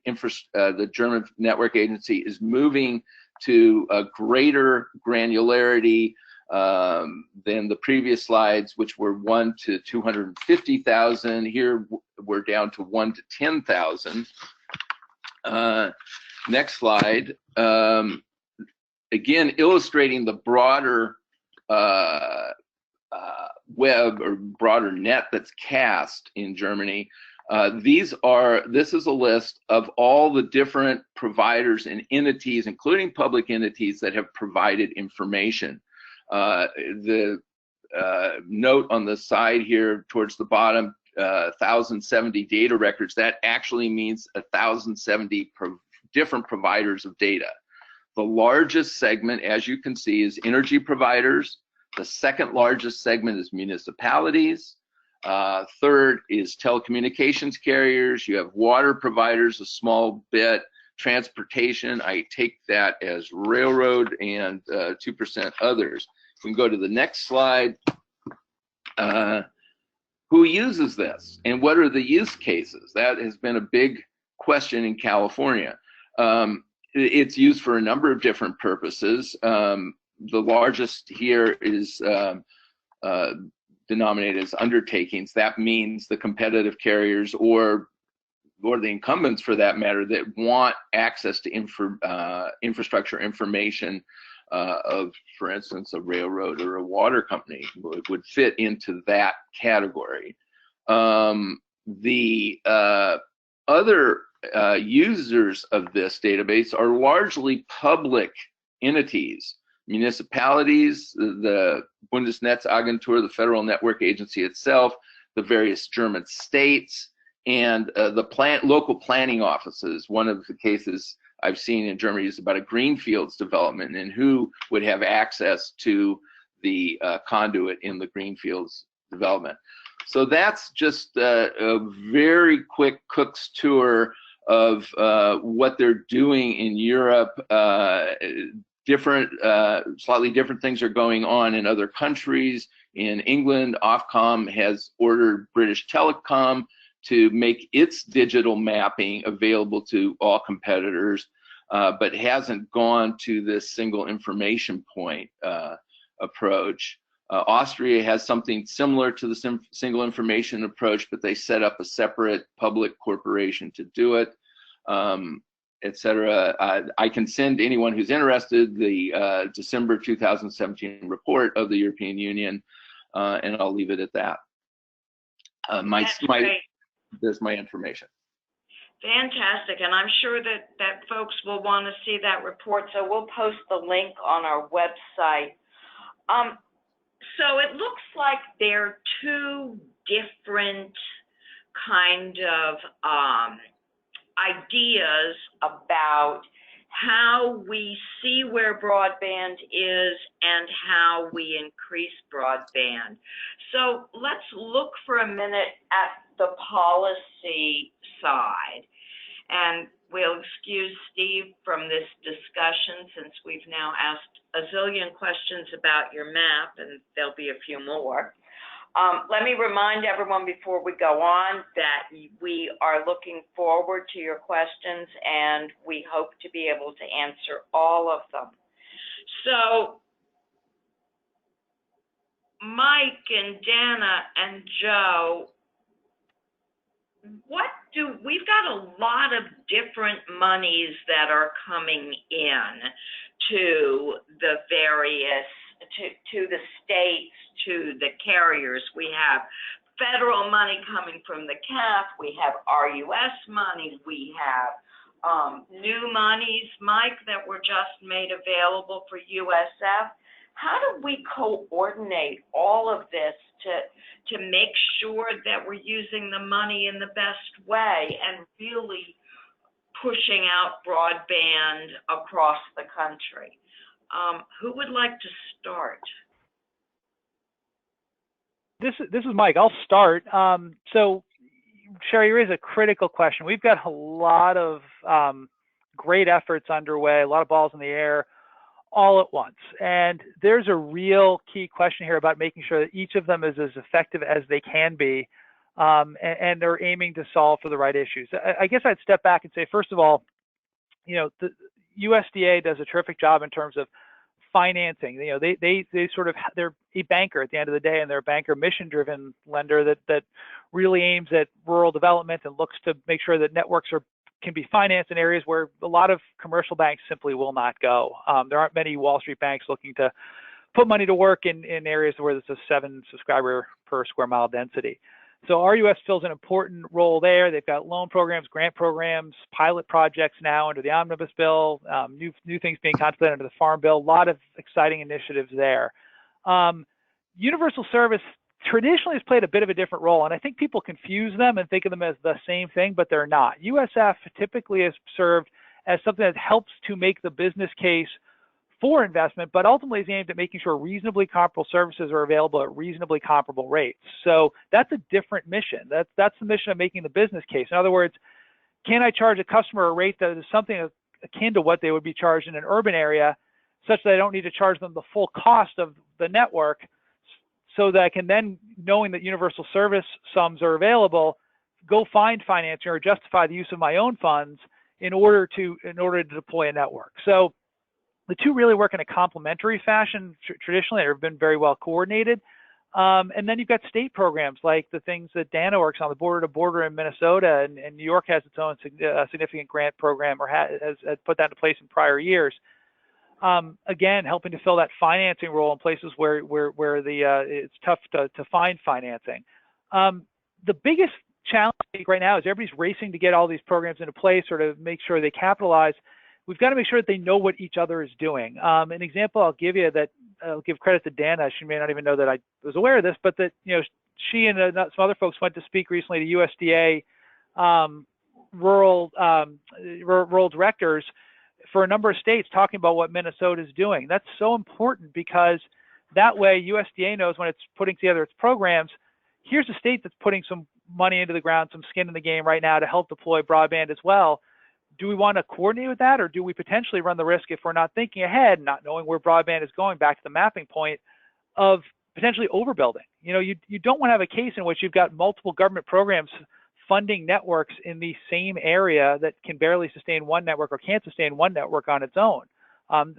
German Network Agency is moving to a greater granularity than the previous slides, which were 1 to 250,000. Here we're down to 1 to 10,000. Next slide. Again, illustrating the broader web or broader net that's cast in Germany. This is a list of all the different providers and entities, including public entities, that have provided information. The note on the side here towards the bottom, 1,070 data records, that actually means 1,070 different providers of data. The largest segment, as you can see, is energy providers. The second largest segment is municipalities. Third is telecommunications carriers. You have water providers, a small bit. Transportation, I take that as railroad, and 2% others. We can go to the next slide. who uses this and what are the use cases? That has been a big question in California. It's used for a number of different purposes. The largest here is denominated as undertakings. That means the competitive carriers or the incumbents, for that matter, that want access to infrastructure information of, for instance, a railroad or a water company would fit into that category. The other users of this database are largely public entities, municipalities, the Bundesnetzagentur, the federal network agency itself, the various German states, and the local planning offices. One of the cases I've seen in Germany is about a greenfields development and who would have access to the conduit in the greenfields development. So that's just a very quick Cook's tour of what they're doing in Europe. Slightly different things are going on in other countries. In England, Ofcom has ordered British Telecom to make its digital mapping available to all competitors, but hasn't gone to this single information point approach. Austria has something similar to the single information approach, but they set up a separate public corporation to do it, etc. I can send anyone who's interested the December 2017 report of the European Union, and I'll leave it at that. There's my information. Fantastic, and I'm sure that folks will want to see that report, so we'll post the link on our website. So it looks like there are two different kind of ideas about how we see where broadband is and how we increase broadband. So let's look for a minute at the policy side. And we'll excuse Steve from this discussion since we've now asked a zillion questions about your map, and there'll be a few more. Let me remind everyone before we go on that we are looking forward to your questions, and we hope to be able to answer all of them. So, Mike and Dana and Joe, we've got a lot of different monies that are coming in to the various, to the states, to the carriers. We have federal money coming from the CAF, we have RUS money, we have new monies, Mike, that were just made available for USF. How do we coordinate all of this to make sure that we're using the money in the best way and really pushing out broadband across the country? Who would like to start? This is Mike. I'll start. So, Sherry, you raise a critical question. We've got a lot of great efforts underway, a lot of balls in the air, all at once. And there's a real key question here about making sure that each of them is as effective as they can be, and they're aiming to solve for the right issues. I guess I'd step back and say, first of all, you know, the USDA does a terrific job in terms of financing. You know, they sort of, they're a banker at the end of the day, and they're a banker mission-driven lender that really aims at rural development and looks to make sure that networks can be financed in areas where a lot of commercial banks simply will not go. There aren't many Wall Street banks looking to put money to work in areas where there's a 7 subscriber per square mile density. So RUS fills an important role there. They've got loan programs, grant programs, pilot projects now under the Omnibus Bill, new things being contemplated under the Farm Bill, a lot of exciting initiatives there. Universal service traditionally has played a bit of a different role, and I think people confuse them and think of them as the same thing, but they're not. USF typically is served as something that helps to make the business case for investment, but ultimately is aimed at making sure reasonably comparable services are available at reasonably comparable rates. So that's a different mission. That's the mission of making the business case. In other words, can I charge a customer a rate that is something akin to what they would be charged in an urban area, such that I don't need to charge them the full cost of the network, so that I can then, knowing that universal service sums are available, go find financing or justify the use of my own funds in order to deploy a network. So the two really work in a complementary fashion traditionally, or have been very well coordinated. And then you've got state programs like the things that Dana works on, the border to border in Minnesota, and New York has its own significant grant program, or has put that into place in prior years. Again, helping to fill that financing role in places where it's tough to find financing. The biggest challenge right now is everybody's racing to get all these programs into place or to make sure they capitalize. We've got to make sure that they know what each other is doing. An example I'll give you that I'll give credit to Dana. She may not even know that I was aware of this, but that she and some other folks went to speak recently to USDA rural directors for a number of states, talking about what Minnesota is doing. That's so important, because that way USDA knows when it's putting together its programs, here's a state that's putting some money into the ground, some skin in the game right now to help deploy broadband as well. Do we want to coordinate with that, or do we potentially run the risk, if we're not thinking ahead, not knowing where broadband is going, back to the mapping point, of potentially overbuilding? You don't want to have a case in which you've got multiple government programs funding networks in the same area that can barely sustain one network or can't sustain one network on its own.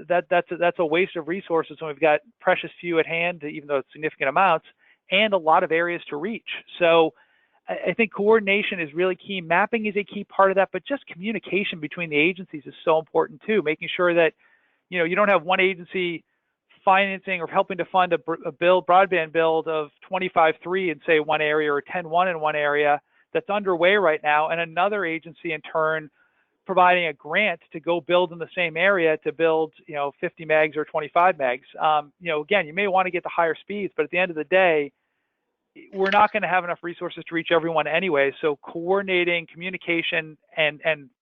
That's a waste of resources when we've got precious few at hand, even though it's significant amounts, and a lot of areas to reach. So I think coordination is really key. Mapping is a key part of that, but just communication between the agencies is so important too. Making sure that you don't have one agency financing or helping to fund a broadband build of 25.3 in, say, one area, or 10.1 in one area that's underway right now, and another agency in turn providing a grant to go build in the same area to build 50 megs or 25 megs. Again, you may want to get the higher speeds, but at the end of the day, we're not going to have enough resources to reach everyone anyway. So coordinating communication and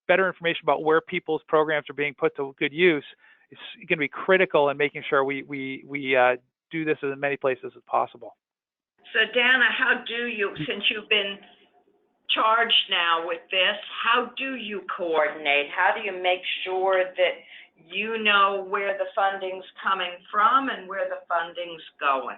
better information about where people's programs are being put to good use is going to be critical in making sure we do this in many places as possible. So Dana, how do you, since you've been charged now with this, how do you coordinate? How do you make sure that you know where the funding's coming from and where the funding's going?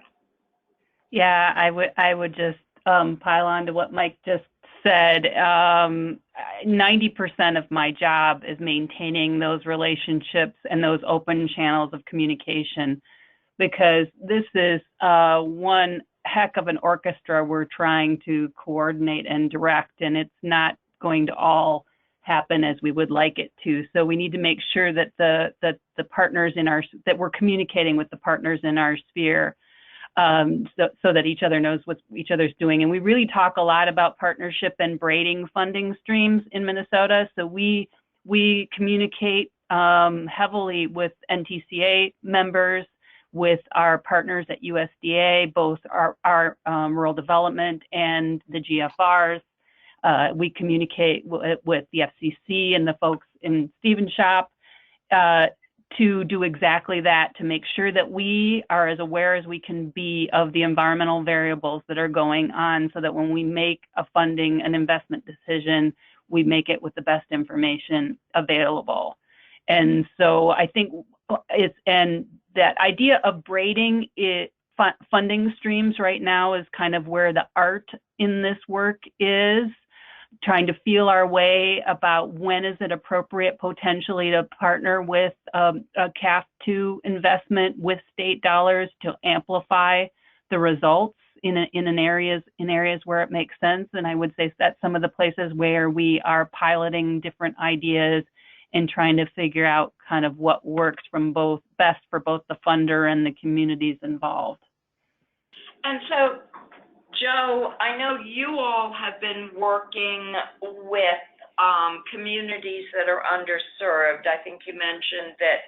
Yeah, I would just pile on to what Mike just said. 90% of my job is maintaining those relationships and those open channels of communication, because this is one heck of an orchestra we're trying to coordinate and direct, and it's not going to all happen as we would like it to. So we need to make sure that the partners that we're communicating with the partners in our sphere, so that each other knows what each other's doing. And we really talk a lot about partnership and braiding funding streams in Minnesota. So we communicate heavily with NTCA members, with our partners at USDA, both our rural development and the GFRs. We communicate with the FCC and the folks in Stephen's shop to do exactly that, to make sure that we are as aware as we can be of the environmental variables that are going on, so that when we make a funding and investment decision, we make it with the best information available. And so I think that idea of braiding funding streams right now is kind of where the art in this work is, trying to feel our way about when is it appropriate potentially to partner with a CAF2 investment with state dollars to amplify the results in areas where it makes sense. And I would say that's some of the places where we are piloting different ideas and trying to figure out kind of what works best for both the funder and the communities involved. And so, Joe, I know you all have been working with communities that are underserved. I think you mentioned that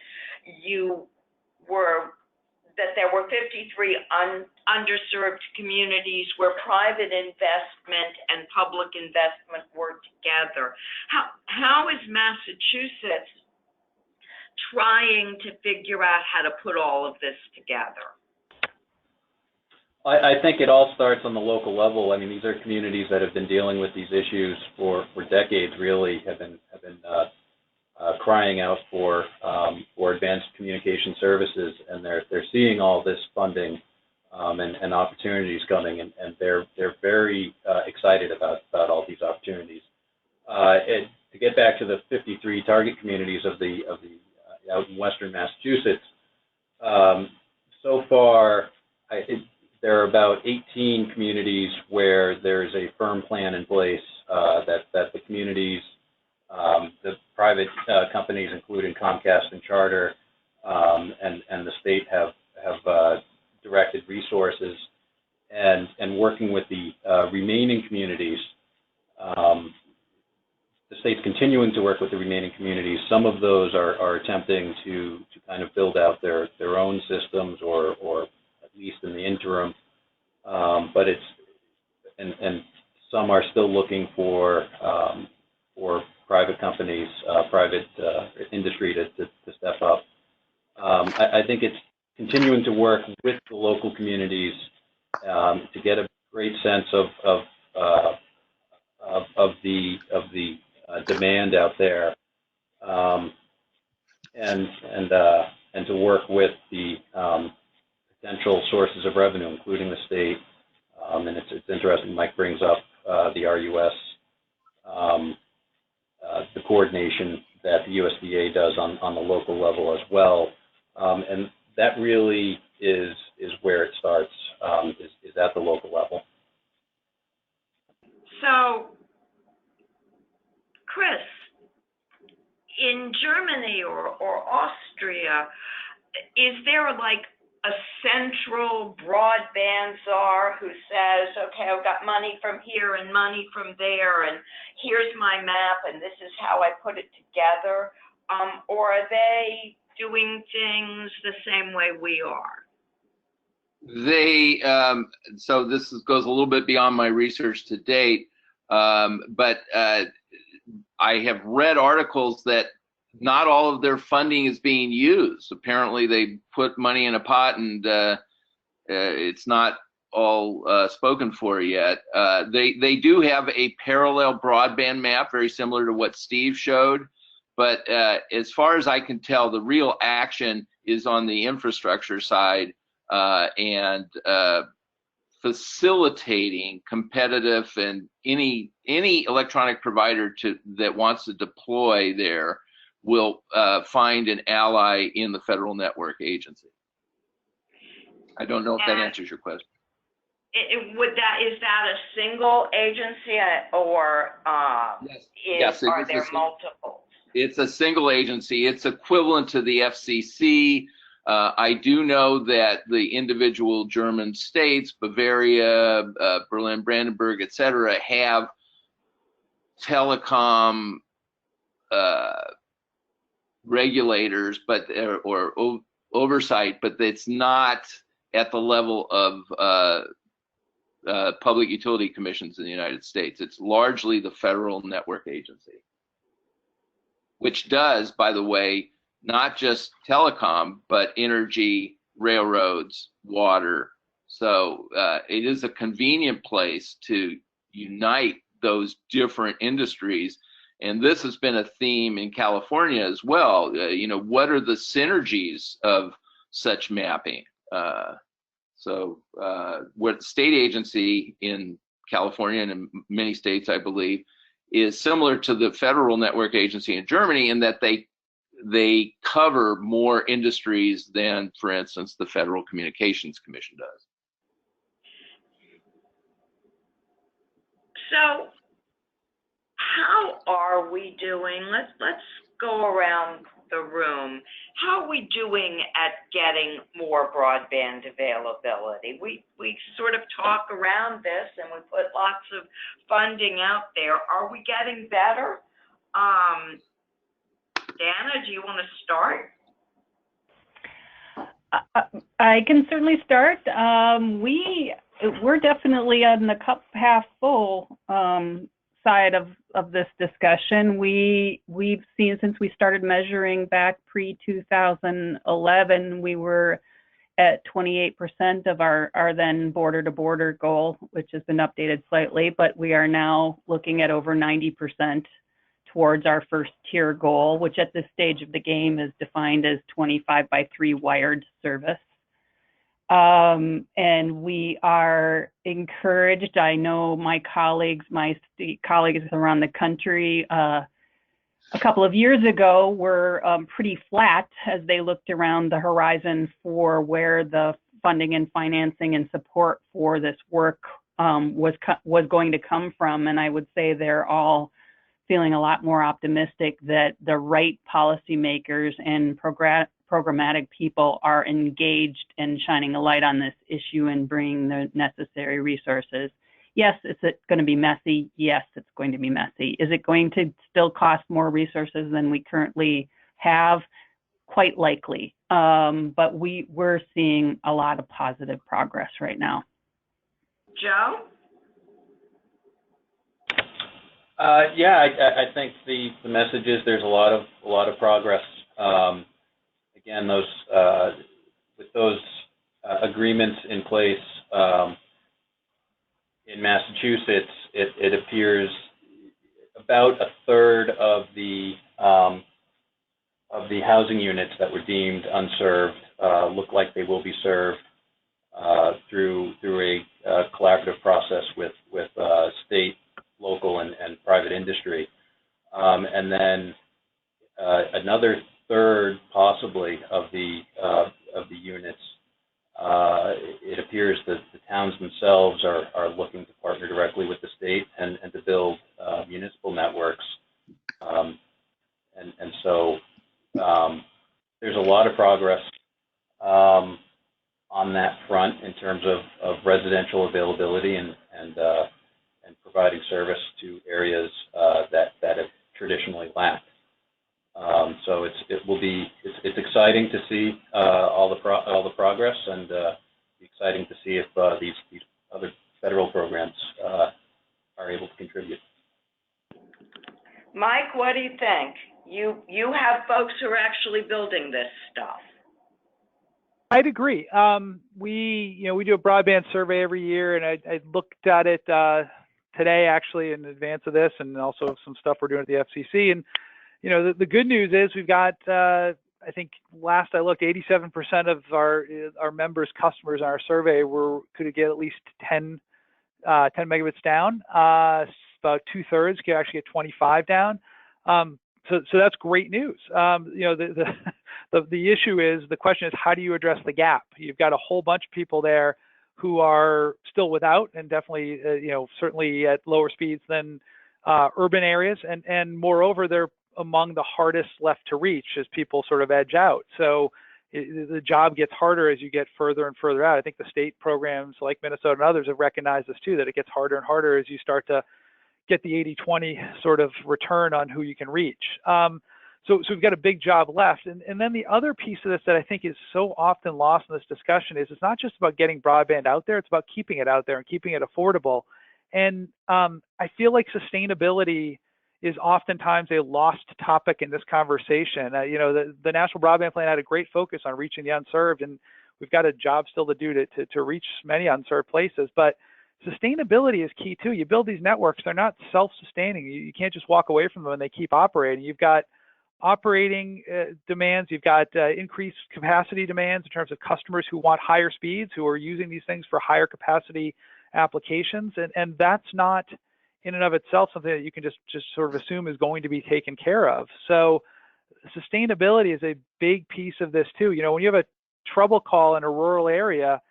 there were 53 underserved communities where private investment and public investment work together. How is Massachusetts trying to figure out how to put all of this together? I think it all starts on the local level. I mean, these are communities that have been dealing with these issues for decades. Really, have been crying out for advanced communication services, and they're seeing all this funding and opportunities coming, and they're very excited about all these opportunities. To get back to the 53 target communities of the out in Western Massachusetts, so far there are about 18 communities where there's a firm plan in place that the communities, the private companies, including Comcast and Charter, and the state have directed resources and working with the remaining communities. The state's continuing to work with the remaining communities. Some of those are attempting to kind of build out their own systems, or at least in the interim. But it's and some are still looking for private companies, private industry to step up. I think it's continuing to work with the local communities to get a great sense of the demand out there, and to work with the potential sources of revenue, including the state. And it's interesting, Mike brings up the RUS, the coordination that the USDA does on the local level as well, and that really is where it starts, is at the local level. So, Chris, in Germany or Austria, is there like a central broadband czar who says, okay, I've got money from here and money from there, and here's my map, and this is how I put it together? Or are they doing things the same way we are? They, so this goes a little bit beyond my research to date, but I have read articles that not all of their funding is being used. Apparently they put money in a pot and it's not all spoken for yet. They do have a parallel broadband map, very similar to what Steve showed. But as far as I can tell, the real action is on the infrastructure side and facilitating competitive, and any electronic provider that wants to deploy there will find an ally in the Federal Network Agency. I don't know if that answers your question. Is that a single agency, or yes, are there multiple? It's a single agency. It's equivalent to the FCC. I do know that the individual German states, Bavaria, Berlin, Brandenburg, etc., have telecom regulators, or oversight, but it's not at the level of public utility commissions in the United States. It's largely the Federal Network Agency, which does, by the way, not just telecom, but energy, railroads, water. So it is a convenient place to unite those different industries. And this has been a theme in California as well. What are the synergies of such mapping? What state agency in California and in many states, I believe, is similar to the Federal Network Agency in Germany in that they cover more industries than, for instance, the Federal Communications Commission does. So, how are we doing? Let's go around the room. How are we doing at getting more broadband availability? We sort of talk around this and we put lots of funding out there. Are we getting better? Dana, do you want to start? I can certainly start. We're definitely on the cup half full side of this discussion. We've seen, since we started measuring back pre-2011, we were at 28% of our then border-to-border goal, which has been updated slightly, but we are now looking at over 90% towards our first tier goal, which at this stage of the game is defined as 25 by 3 wired service. And we are encouraged. I know my state colleagues around the country, a couple of years ago were pretty flat as they looked around the horizon for where the funding and financing and support for this work was going to come from. And I would say they're all feeling a lot more optimistic that the right policymakers and programmatic people are engaged and shining a light on this issue and bringing the necessary resources. Yes, is it going to be messy? Yes, it's going to be messy. Is it going to still cost more resources than we currently have? Quite likely. But we're seeing a lot of positive progress right now. Joe? Yeah, I think the message is there's a lot of progress. Again, with those agreements in place in Massachusetts, it appears about a third of the housing units that were deemed unserved look like they will be served through a collaborative process with state, local, and private industry, and then another third, possibly, of the units. It appears that the towns themselves are looking to partner directly with the state and to build municipal networks, and so there's a lot of progress on that front in terms of residential availability and providing service to areas that have traditionally lacked. So it's exciting to see all the progress, and exciting to see if these other federal programs are able to contribute. Mike, what do you think? You have folks who are actually building this stuff. I'd agree. We do a broadband survey every year, and I looked at it today, actually, in advance of this, and also some stuff we're doing at the FCC. And the good news is we've got, I think last I looked, 87% of our members, customers in our survey could get at least 10 megabits down. About 2/3 could actually get 25 down. So that's great news. The issue is, the question is, how do you address the gap? You've got a whole bunch of people there who are still without, and definitely, certainly at lower speeds than urban areas, and moreover, they're among the hardest left to reach as people sort of edge out. So the job gets harder as you get further and further out. I think the state programs like Minnesota and others have recognized this too, that it gets harder and harder as you start to get the 80-20 sort of return on who you can reach. So we've got a big job left. And then the other piece of this that I think is so often lost in this discussion is, it's not just about getting broadband out there, it's about keeping it out there and keeping it affordable. And I feel like sustainability is oftentimes a lost topic in this conversation. The National Broadband Plan had a great focus on reaching the unserved, and we've got a job still to do to reach many unserved places. But sustainability is key too. You build these networks, they're not self-sustaining. You can't just walk away from them and they keep operating. You've got operating demands, you've got increased capacity demands in terms of customers who want higher speeds, who are using these things for higher capacity applications, and that's not in and of itself something that you can just sort of assume is going to be taken care of. So sustainability is a big piece of this too. When you have a trouble call in a rural area,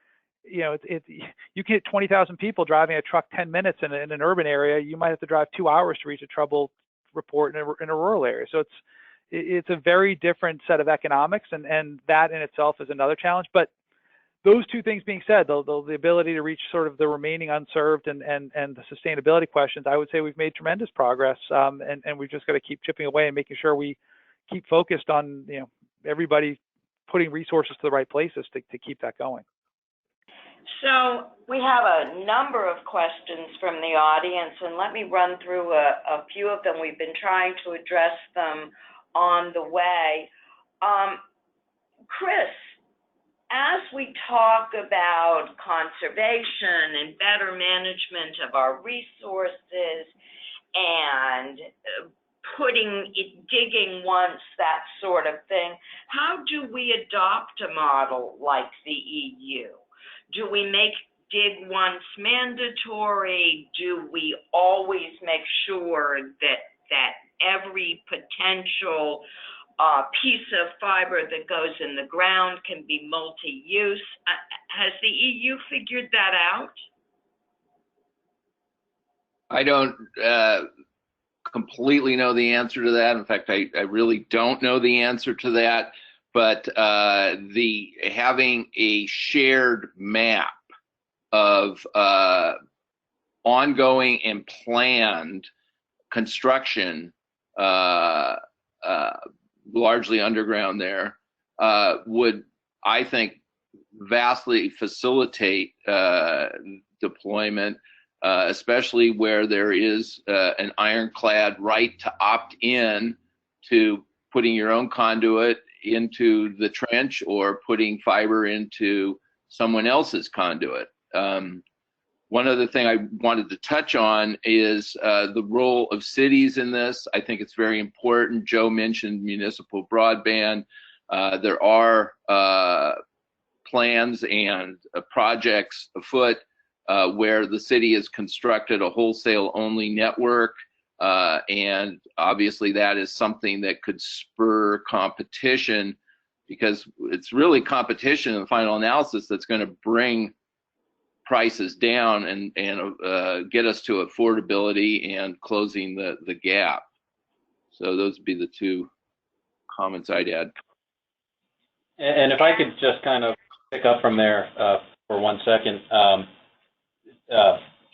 you can get 20,000 people driving a truck 10 minutes in an urban area. You might have to drive 2 hours to reach a trouble report in a rural area. So it's a very different set of economics, and that in itself is another challenge. But those two things being said, the ability to reach sort of the remaining unserved and the sustainability questions, I would say we've made tremendous progress, and we've just got to keep chipping away and making sure we keep focused on everybody putting resources to the right places to keep that going. So we have a number of questions from the audience, and let me run through a few of them. We've been trying to address them on the way. Chris, as we talk about conservation and better management of our resources and digging once, that sort of thing, how do we adopt a model like the EU? do we make dig once mandatory? Do we always make sure that every potential piece of fiber that goes in the ground can be multi-use? Has the EU figured that out? I don't completely know the answer to that. In fact, I really don't know the answer to that. But having a shared map of ongoing and planned construction, largely underground there, would, I think, vastly facilitate deployment, especially where there is an ironclad right to opt in to putting your own conduit into the trench or putting fiber into someone else's conduit. One other thing I wanted to touch on is the role of cities in this. I think it's very important. Joe mentioned municipal broadband. There are plans and projects afoot where the city has constructed a wholesale only network. And obviously that is something that could spur competition, because it's really competition in the final analysis that's going to bring prices down and get us to affordability and closing the gap. So those would be the two comments I'd add. And if I could just kind of pick up from there for 1 second.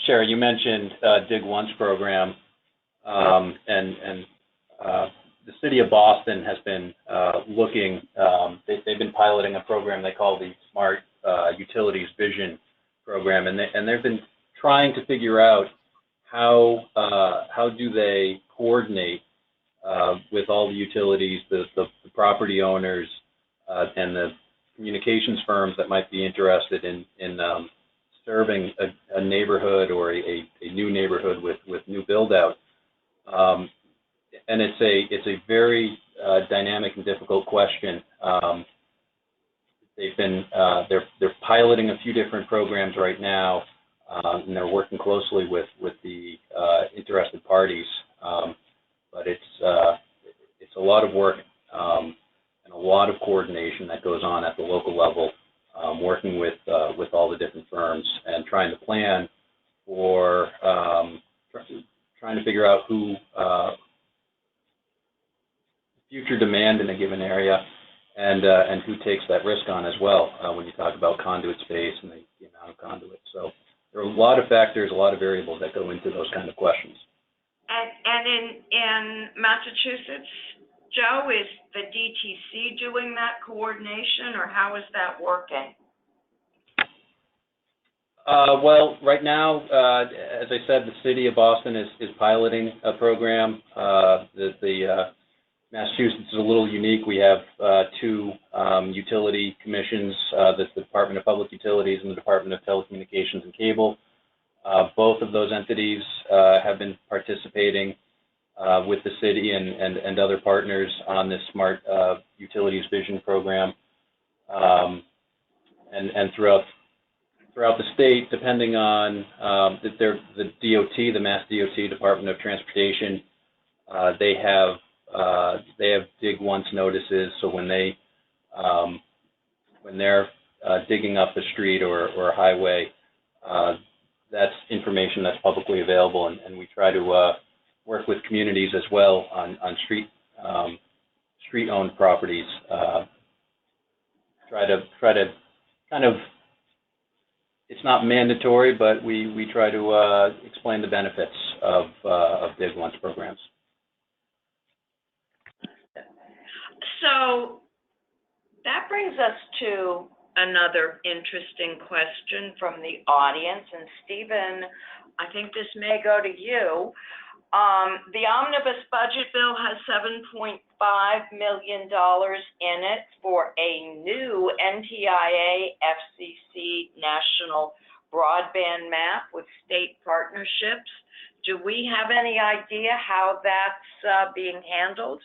Sherry, you mentioned Dig Once program, and the city of Boston has been looking, they've been piloting a program they call the Smart Utilities Vision program, and they've been trying to figure out how do they coordinate with all the utilities, the property owners, and the communications firms that might be interested in serving a neighborhood or a new neighborhood with new build out. And it's a very dynamic and difficult question. They're piloting a few different programs right now, and they're working closely with the interested parties. But it's a lot of work and a lot of coordination that goes on at the local level, working with all the different firms and trying to plan for trying to figure out who future demand in a given area, and who takes that risk on as well when you talk about conduit space and the amount of conduit. So there are a lot of factors, a lot of variables that go into those kind of questions. And in Massachusetts, Joe, is the DTC doing that coordination, or how is that working? Well, right now, as I said, the city of Boston is piloting a program. Massachusetts is a little unique. We have two utility commissions, the Department of Public Utilities and the Department of Telecommunications and Cable. Both of those entities have been participating with the city and other partners on this Smart Utilities Vision program. And throughout the state, depending on the DOT, the Mass DOT, Department of Transportation, they have dig once notices. So when they're digging up a street or a highway, that's information that's publicly available, and we try to work with communities as well on street-owned properties. Try to kind of, it's not mandatory, but we try to explain the benefits of Dig Once programs. So that brings us to another interesting question from the audience. And Stephen, I think this may go to you. The omnibus budget bill has $7.5 million in it for a new NTIA FCC national broadband map with state partnerships. Do we have any idea how that's being handled,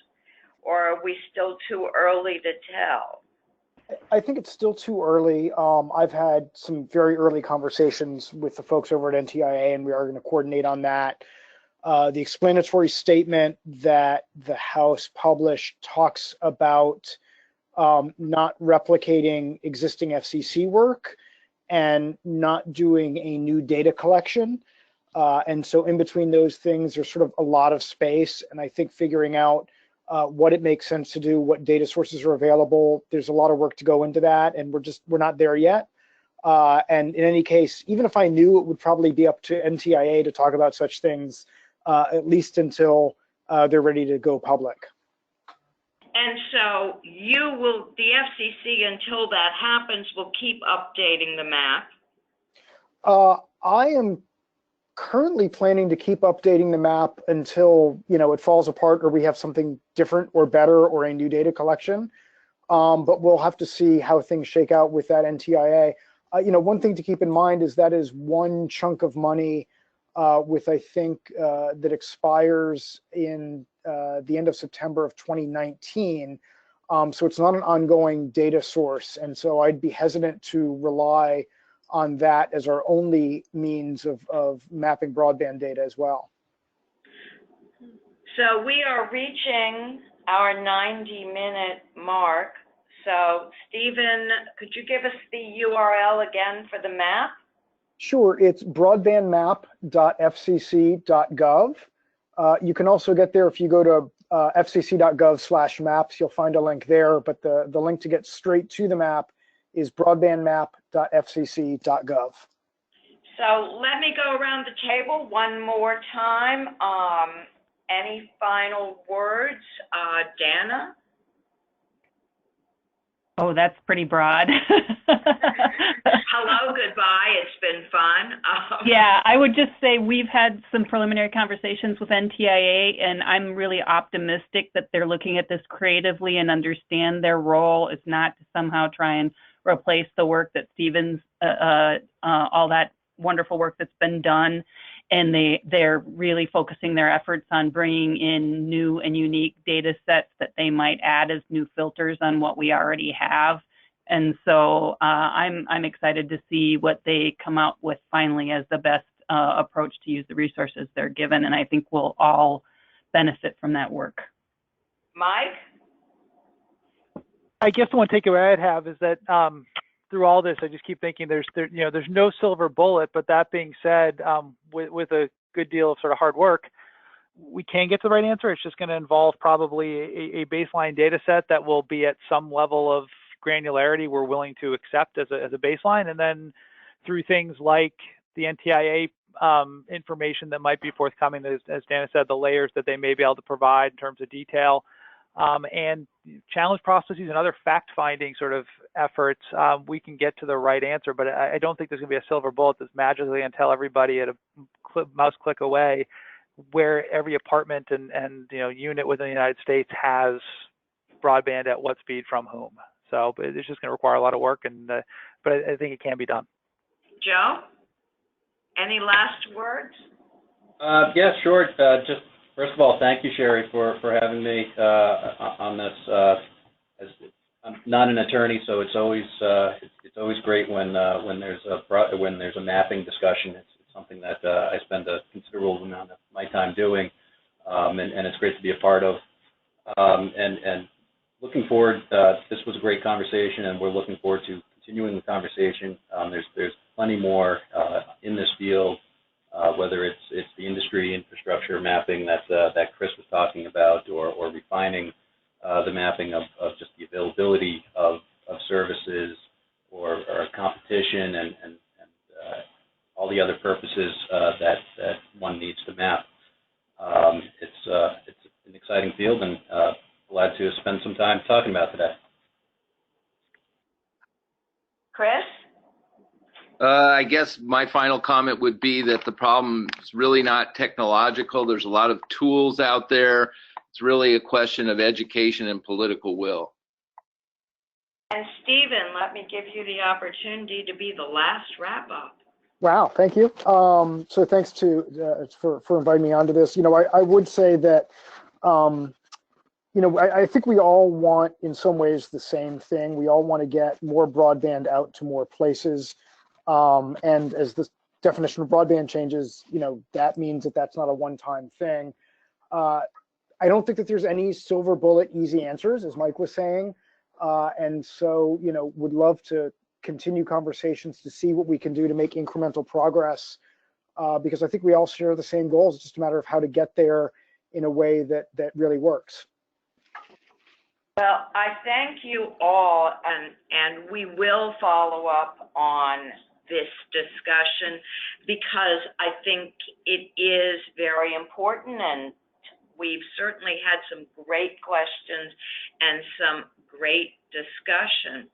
or are we still too early to tell? I think it's still too early. I've had some very early conversations with the folks over at NTIA, and we are going to coordinate on that. The explanatory statement that the House published talks about not replicating existing FCC work and not doing a new data collection. And so in between those things, there's sort of a lot of space. And I think figuring out what it makes sense to do, what data sources are available, there's a lot of work to go into that. And we're not there yet. And in any case, even if I knew, it would probably be up to NTIA to talk about such things, at least until they're ready to go public. And so the FCC, until that happens, will keep updating the map. I am currently planning to keep updating the map until, it falls apart or we have something different or better or a new data collection. But we'll have to see how things shake out with that NTIA. One thing to keep in mind is that is one chunk of money with, I think, that expires in the end of September of 2019. So it's not an ongoing data source. And so I'd be hesitant to rely on that as our only means of mapping broadband data as well. So we are reaching our 90-minute mark. So Stephen, could you give us the URL again for the map? Sure, it's broadbandmap.fcc.gov. You can also get there if you go to fcc.gov/maps. You'll find a link there, but the link to get straight to the map is broadbandmap.fcc.gov. So let me go around the table one more time. Any final words? Dana? Oh, that's pretty broad. Hello, goodbye. It's been fun. Yeah, I would just say we've had some preliminary conversations with NTIA, and I'm really optimistic that they're looking at this creatively and understand their role is not to somehow try and replace the work that Stephen's, all that wonderful work that's been done. And they're really focusing their efforts on bringing in new and unique data sets that they might add as new filters on what we already have. And so I'm excited to see what they come out with finally as the best approach to use the resources they're given. And I think we'll all benefit from that work. Mike? I guess the one takeaway I'd have is that through all this, I just keep thinking there's no silver bullet. But that being said, with a good deal of sort of hard work, we can get to the right answer. It's just going to involve probably a baseline data set that will be at some level of granularity we're willing to accept as a baseline, and then through things like the NTIA information that might be forthcoming, as Dana said, the layers that they may be able to provide in terms of detail, and challenge processes and other fact-finding sort of efforts, we can get to the right answer. But I don't think there's going to be a silver bullet that's magically going to tell everybody at a mouse click away where every apartment and unit within the United States has broadband at what speed from whom. So, but it's just going to require a lot of work, but I think it can be done. Joe, any last words? Yeah, sure. Just first of all, thank you, Sherry, for having me on this. As I'm not an attorney, so it's always great when there's a mapping discussion. It's something that I spend a considerable amount of my time doing, and it's great to be a part of. And looking forward, this was a great conversation, and we're looking forward to continuing the conversation. There's plenty more in this field, whether it's the industry infrastructure mapping that Chris was talking about, or refining the mapping of just the availability of services, or competition, and all the other purposes that one needs to map. It's an exciting field, and glad to spend some time talking about today. Chris? I guess my final comment would be that the problem is really not technological. There's a lot of tools out there. It's really a question of education and political will. And Stephen, let me give you the opportunity to be the last wrap-up. Wow, thank you. So thanks for inviting me onto this. I would say that you know, I think we all want, in some ways, the same thing. We all want to get more broadband out to more places. And as the definition of broadband changes, you know, that means that that's not a one-time thing. I don't think that there's any silver bullet easy answers, as Mike was saying. And so, you know, would love to continue conversations to see what we can do to make incremental progress, because I think we all share the same goals. It's just a matter of how to get there in a way that really works. Well, I thank you all, and we will follow up on this discussion because I think it is very important, and we've certainly had some great questions and some great discussion.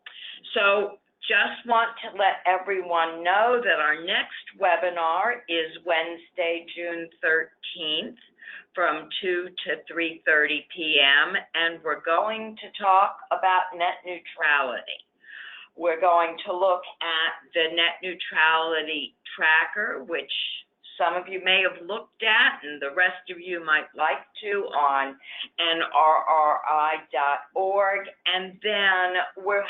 So just want to let everyone know that our next webinar is Wednesday, June 13th from 2 to 3:30 p.m. and we're going to talk about net neutrality. We're going to look at the net neutrality tracker, which some of you may have looked at and the rest of you might like to, on NRRI.org. And then we'll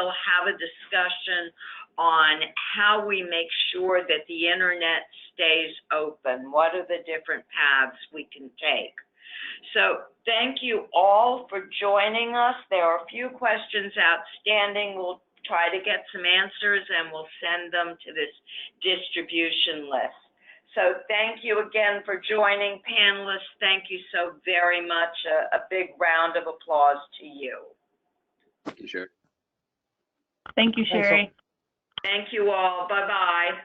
have a discussion on how we make sure that the internet stays open. What are the different paths we can take? So thank you all for joining us. There are a few questions outstanding. We'll try to get some answers and we'll send them to this distribution list. So thank you again for joining, panelists. Thank you so very much. A big round of applause to you. Thank you, Sherry. Thank you, Sherry. Thank you all. Bye-bye.